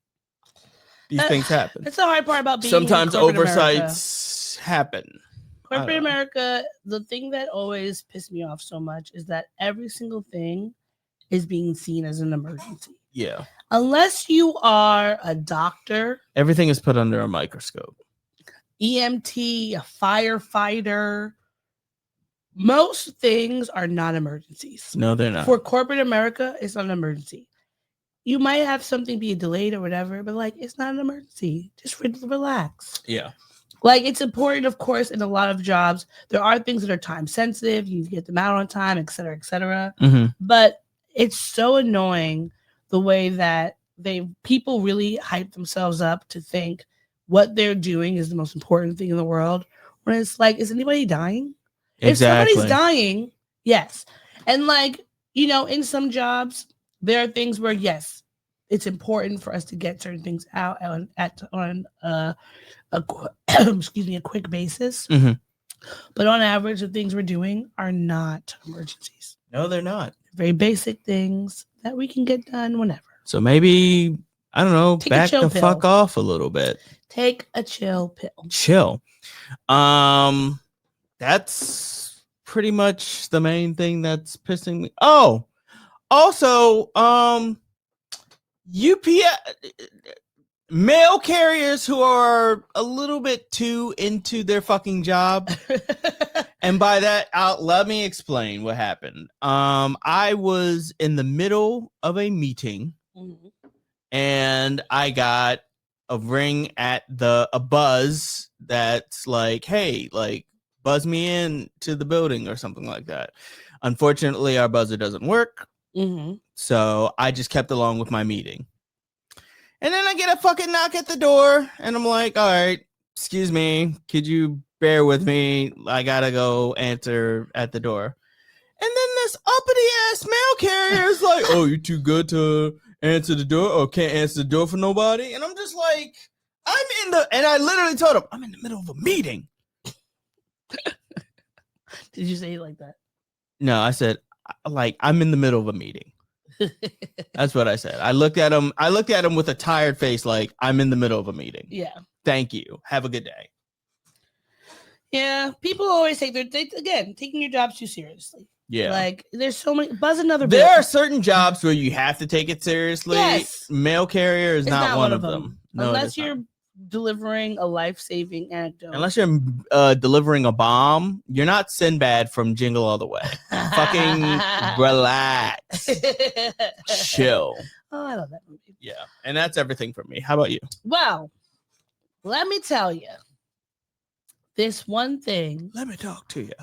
these things happen. That's the hard part about being sometimes in corporate oversights happen. Corporate America, the thing that always pissed me off so much is that every single thing is being seen as an emergency. Yeah. Unless you are a doctor, Everything is put under a microscope. EMT, a firefighter, most things are not emergencies. No, they're not. For corporate America, it's not an emergency. You might have something be delayed or whatever, but like it's not an emergency. Just relax. Yeah. Like it's important, of course, in a lot of jobs. There are things that are time sensitive. You need to get them out on time, et cetera, et cetera. Mm-hmm. But it's so annoying the way that people really hype themselves up to think what they're doing is the most important thing in the world. When it's like, is anybody dying? Exactly. If somebody's dying, yes. And like, in some jobs, there are things where, yes, it's important for us to get certain things out on a quick basis. Mm-hmm. But on average, the things we're doing are not emergencies. No, they're not. Very basic things that we can get done whenever. So maybe, I don't know, Take a back chill the pill. fuck off a little bit. Take a chill pill. Chill. That's pretty much the main thing that's pissing me. Oh, also, UPS mail carriers who are a little bit too into their fucking job. And by that, let me explain what happened. I was in the middle of a meeting, and I got a ring at a buzz that's like, "Hey, like, buzz me in to the building," or something like that. Unfortunately, our buzzer doesn't work, so I just kept along with my meeting. And then I get a fucking knock at the door, and I'm like, "All right, excuse me, could you bear with me? I gotta go answer at the door." And then this uppity ass mail carrier is like, "Oh, you're too good to answer the door, or can't answer the door for nobody?" And I'm just like, and I literally told him, "I'm in the middle of a meeting." Did you say it like that? No, I said, like I'm in the middle of a meeting. That's what I said. I looked at him with a tired face, like I'm in the middle of a meeting. Yeah. Thank you. Have a good day. Yeah. People always take taking your jobs too seriously. Yeah. Like there's so many. Buzz another. There are certain jobs where you have to take it seriously. Yes. Mail carrier is It's not one of them. No, unless you're delivering a life-saving anecdote. Unless you're delivering a bomb, you're not Sinbad from Jingle All the Way. Fucking relax. Chill. Oh, I love that movie. Yeah. And that's everything for me. How about you? Well, let me tell you. This one thing. Let me talk to you.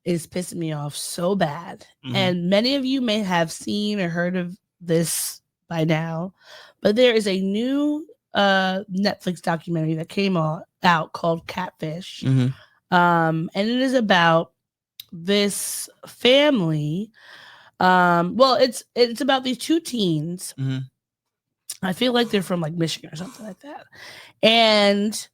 Is pissing me off so bad. Mm-hmm. And many of you may have seen or heard of this by now. But there is a new Netflix documentary that came out called Catfish. Mm-hmm. And it is about this family. Well, it's about these two teens. Mm-hmm. I feel like they're from like Michigan or something like that. And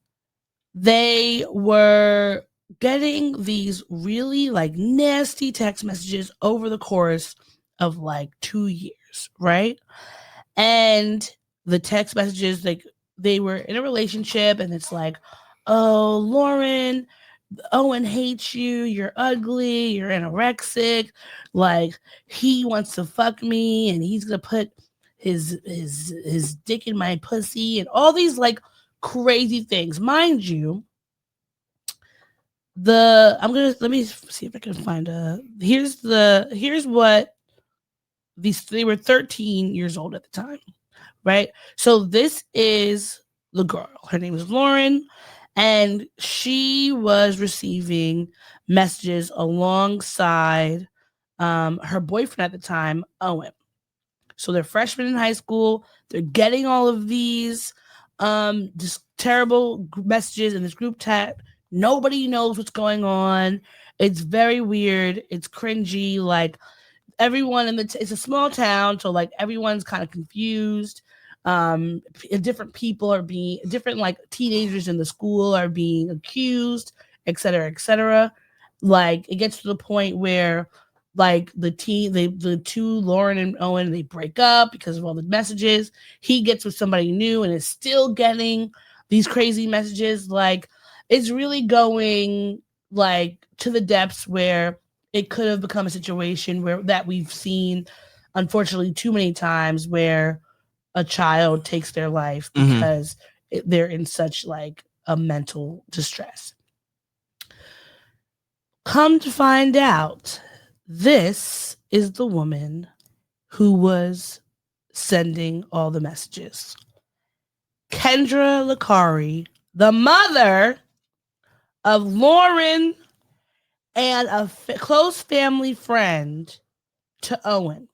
they were getting these really like nasty text messages over the course of like 2 years, right? And the text messages, like they were in a relationship and it's like, oh, Lauren, Owen hates you, you're ugly, you're anorexic, like he wants to fuck me and he's gonna put his dick in my pussy and all these like crazy things. Mind you, let me see if I can find here's what they were 13 years old at the time, right? So this is the girl. Her name is Lauren, and she was receiving messages alongside her boyfriend at the time, Owen. So they're freshmen in high school. They're getting all of these just terrible messages in this group chat. Nobody knows what's going on. It's very weird. It's cringy. Like everyone it's a small town, so like everyone's kind of confused. Different people are being different, like teenagers in the school are being accused, etc., etc. Like it gets to the point where like the two, Lauren and Owen, they break up because of all the messages. He gets with somebody new and is still getting these crazy messages. Like it's really going like to the depths where it could have become a situation where that we've seen, unfortunately, too many times where a child takes their life because they're in such like a mental distress. Come to find out, this is the woman who was sending all the messages. Kendra Licorish, the mother of Lauren and a close family friend to Owen.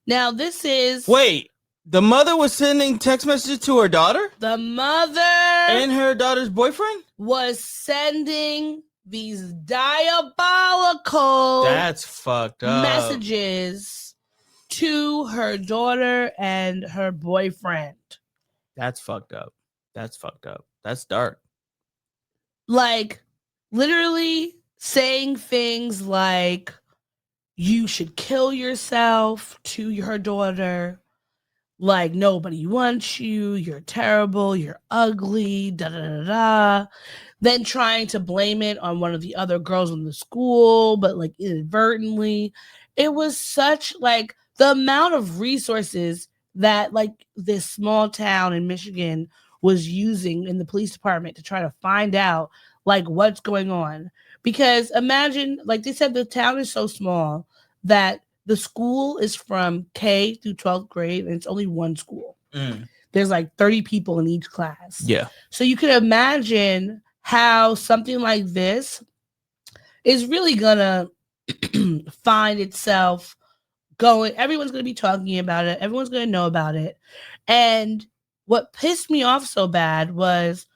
Now, this is... Wait, the mother was sending text messages to her daughter? The mother... And her daughter's boyfriend? Was sending these diabolical... That's fucked up. ...messages to her daughter and her boyfriend. That's fucked up. That's fucked up. That's dark. Like, literally saying things like, you should kill yourself to her daughter. Like, nobody wants you. You're terrible. You're ugly. Da da da da. Then trying to blame it on one of the other girls in the school, but like inadvertently. It was such like the amount of resources that like this small town in Michigan was using in the police department to try to find out like what's going on. Because imagine, like they said, the town is so small that the school is from K through 12th grade and it's only one school. There's like 30 people in each class. Yeah. So you can imagine how something like this is really gonna find itself going. Everyone's gonna be talking about it. Everyone's gonna know about it. And what pissed me off so bad was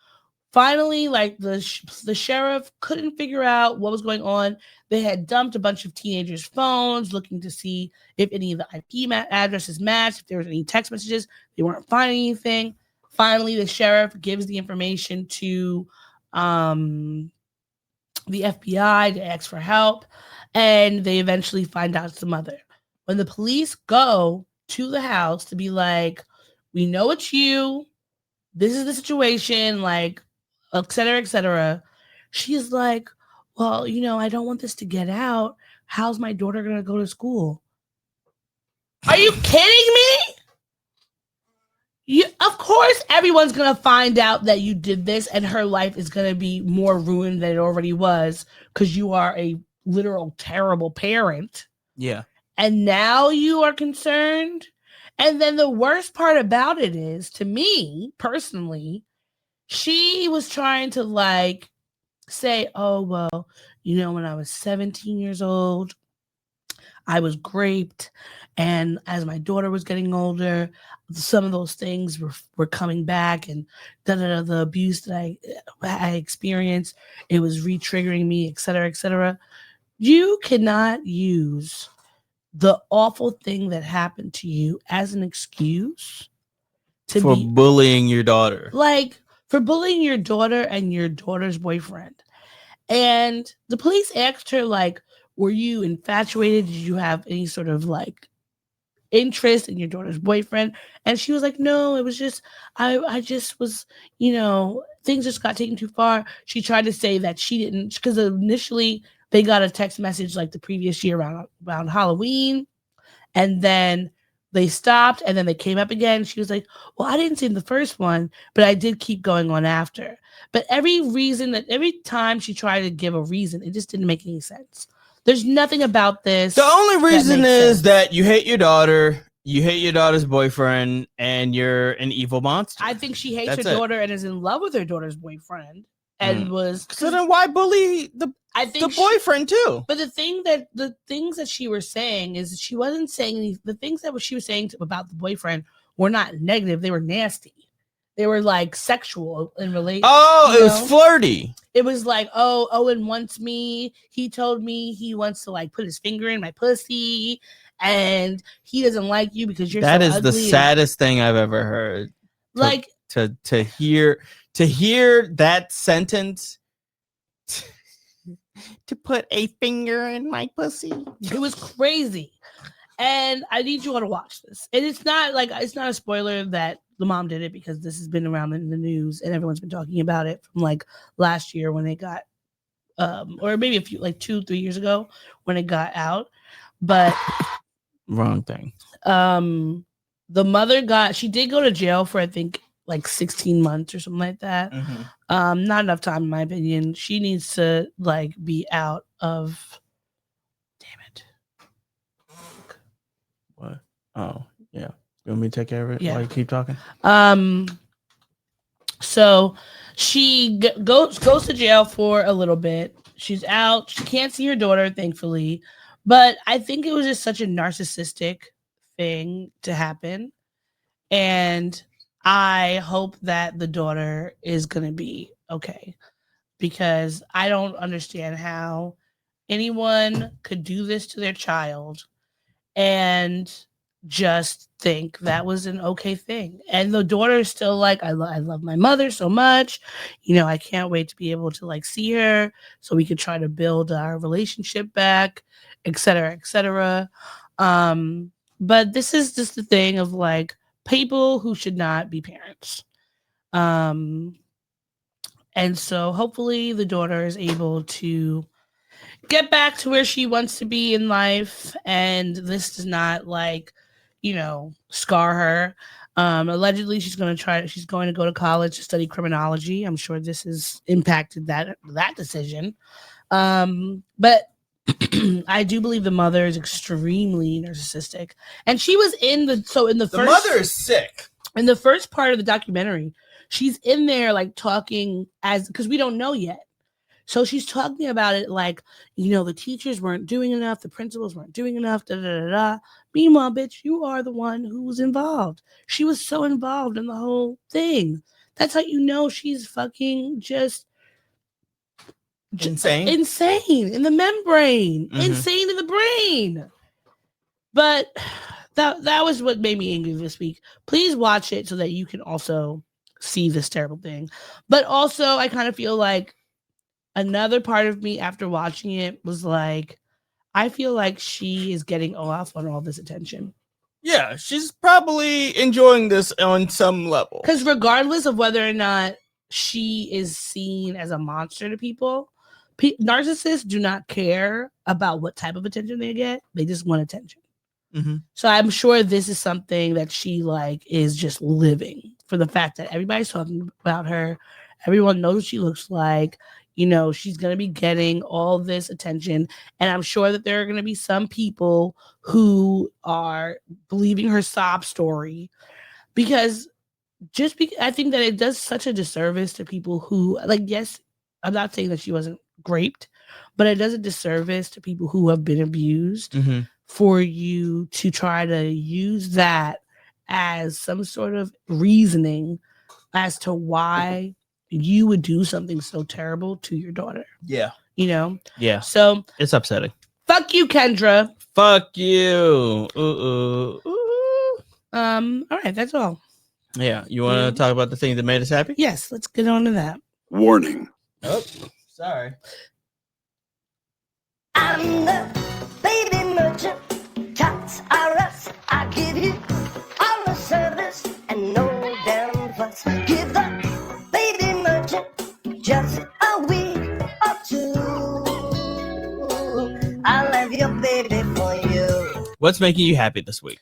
finally, like the sheriff couldn't figure out what was going on. They had dumped a bunch of teenagers' phones looking to see if any of the IP addresses matched, if there was any text messages. They weren't finding anything. Finally, the sheriff gives the information to the FBI to ask for help, and they eventually find out it's the mother. when the police go to the house to be like, we know it's you. This is the situation, like, et cetera, she's like, well, I don't want this to get out. How's my daughter going to go to school? Are you kidding me? Of course, everyone's going to find out that you did this, and her life is going to be more ruined than it already was because you are a literal terrible parent. Yeah. And now you are concerned. And then the worst part about it is, to me personally, she was trying to like say, oh, well, when I was 17 years old, I was raped. And as my daughter was getting older, some of those things were coming back, and the abuse that I experienced, it was re-triggering me, et cetera, et cetera. You cannot use the awful thing that happened to you as an excuse for bullying your daughter. Like, for bullying your daughter and your daughter's boyfriend. And the police asked her, like, were you infatuated? Did you have any sort of like interest in your daughter's boyfriend? And she was like, no, it was just, I just was, things just got taken too far. She tried to say that she didn't, because initially they got a text message like the previous year around Halloween. And then they stopped, and then they came up again. She was like, well, I didn't see the first one, but I did keep going on after. But every time she tried to give a reason, it just didn't make any sense. There's nothing about this. The only reason is that you hate your daughter, you hate your daughter's boyfriend, and you're an evil monster. I think she hates her daughter and is in love with her daughter's boyfriend. And was so then why bully the boyfriend too? But the things that she was saying is she wasn't saying the things that she was saying about the boyfriend were not negative. They were nasty. They were like sexual in relation. Oh, it was flirty. It was like, oh, Owen wants me. He told me he wants to like put his finger in my pussy, and he doesn't like you because you're that so is ugly. The saddest thing I've ever heard. Like to hear that sentence. To put a finger in my pussy. It was crazy. And I need you all to watch this. And it's not a spoiler that the mom did it, because this has been around in the news and everyone's been talking about it from like last year when it got or maybe a few, like 2-3 years ago when it got out. But wrong thing. The mother she did go to jail for I think like 16 months or something like that. Mm-hmm. Not enough time in my opinion. She needs to like be out of. Damn it. What? Oh yeah. You want me to take care of it? Yeah. While you keep talking. So she goes to jail for a little bit. She's out. She can't see her daughter, thankfully. But I think it was just such a narcissistic thing to happen. And I hope that the daughter is going to be okay, because I don't understand how anyone could do this to their child and just think that was an okay thing. And the daughter is still like, I love my mother so much. I can't wait to be able to like see her so we could try to build our relationship back, et cetera, et cetera. But this is just the thing of like people who should not be parents. And so hopefully the daughter is able to get back to where she wants to be in life, and this does not like, scar her. Allegedly she's going to go to college to study criminology. I'm sure this has impacted that decision. But I do believe the mother is extremely narcissistic, and she was in the first. The mother is sick. In the first part of the documentary, she's in there like talking because we don't know yet. So she's talking about it like, the teachers weren't doing enough, the principals weren't doing enough, da da da da. Meanwhile, bitch, you are the one who was involved. She was so involved in the whole thing. That's how she's fucking just insane in the membrane, insane in the brain. But that was what made me angry this week. Please watch it so that you can also see this terrible thing. But also, I kind of feel like another part of me after watching it was like, I feel like she is getting off on all this attention. Yeah, she's probably enjoying this on some level. Because regardless of whether or not she is seen as a monster to people, narcissists do not care about what type of attention they get. They just want attention. Mm-hmm. So I'm sure this is something that she like is just living for the fact that everybody's talking about her. Everyone knows what she looks like. You know, she's going to be getting all this attention. And I'm sure that there are going to be some people who are believing her sob story because I think that it does such a disservice to people who, like, yes, I'm not saying that she wasn't raped, but it does a disservice to people who have been abused for you to try to use that as some sort of reasoning as to why you would do something so terrible to your daughter. Yeah. You know? Yeah. So it's upsetting. Fuck you, Kendra. Fuck you. All right, that's all. Yeah. You want to talk about the things that made us happy? Yes, let's get on to that. Warning. Oh, sorry. I'm the baby merchant. Tots are us. I give you all the service and no damn fuss. Give the baby merchant just a week or two. I'll have your baby for you. What's making you happy this week?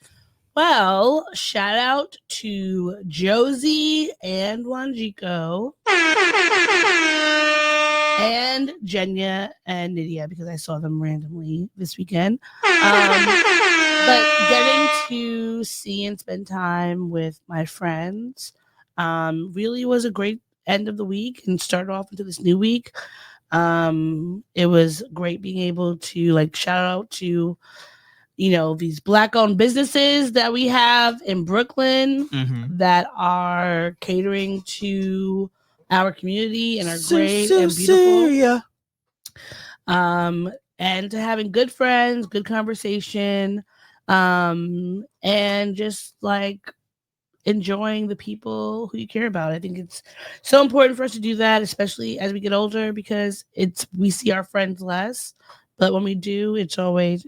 Well, shout out to Josie and Wanjiko and Jenya and Nydia because I saw them randomly this weekend. But getting to see and spend time with my friends really was a great end of the week and start off into this new week. It was great being able to like shout out to these Black-owned businesses that we have in Brooklyn that are catering to our community and are great and beautiful. And to having good friends, good conversation, and just like enjoying the people who you care about. I think it's so important for us to do that, especially as we get older, because we see our friends less. But when we do, it's always,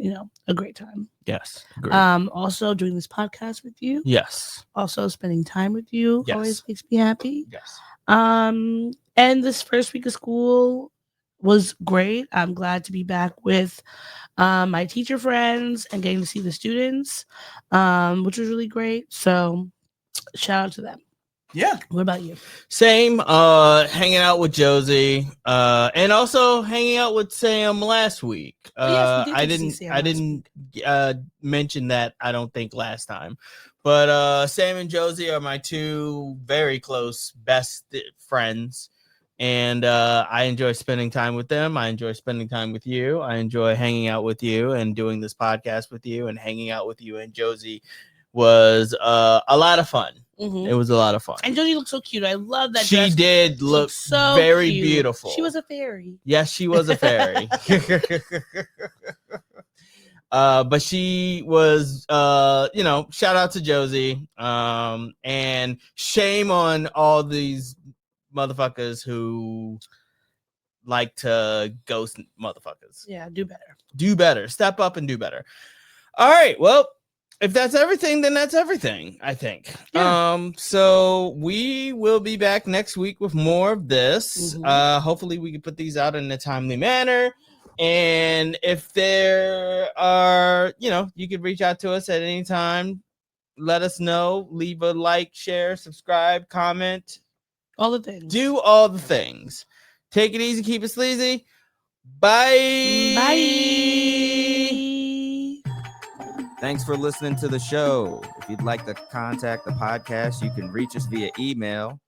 a great time. Yes. Agreed. Also doing this podcast with you. Yes. Also spending time with you always makes me happy. Yes. And this first week of school was great. I'm glad to be back with my teacher friends and getting to see the students, which was really great. So shout out to them. Yeah. What about you? Same. Hanging out with Josie, and also hanging out with Sam last week. I didn't mention that, I don't think, last time. But Sam and Josie are my two very close best friends. And I enjoy spending time with them. I enjoy spending time with you. I enjoy hanging out with you and doing this podcast with you and hanging out with you. And Josie was a lot of fun. It was a lot of fun. And Josie looked so cute. I love that. She did look so very cute. beautiful. She was a fairy. Yes, she was a fairy. But she was, shout out to Josie. And shame on all these motherfuckers who like to ghost motherfuckers. Yeah, do better. Do better. Step up and do better. All right. Well, if that's everything, then that's everything, I think. Yeah. So we will be back next week with more of this. Hopefully we can put these out in a timely manner. And if there are, you can reach out to us at any time. Let us know. Leave a like, share, subscribe, comment. All the things. Do all the things. Take it easy. Keep it sleazy. Bye. Bye. Thanks for listening to the show. If you'd like to contact the podcast, you can reach us via email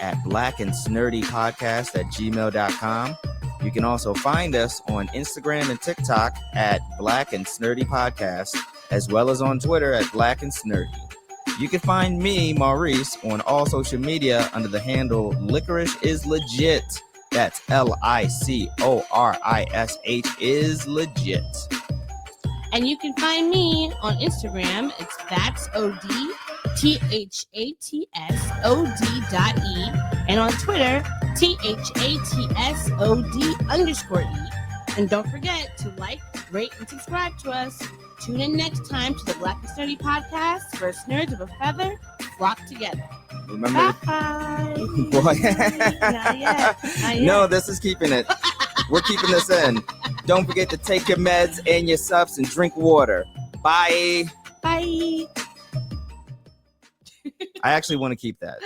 at blackandsnerdypodcast@gmail.com. You can also find us on Instagram and TikTok at Black and Snurdy Podcast, as well as on Twitter at Black and Snurdy. You can find me, Maurice, on all social media under the handle Licorish is Legit. That's LICORISH is legit. And you can find me on Instagram. It's ThatsOD, and on Twitter, THATSOD_E. And don't forget to like, rate, and subscribe to us. Tune in next time to the Black and Sturdy Podcast, where nerds of a feather flock together. Remember? Bye. Boy. Not yet. No, this is keeping it. We're keeping this in. Don't forget to take your meds and your subs and drink water. Bye. Bye. I actually want to keep that.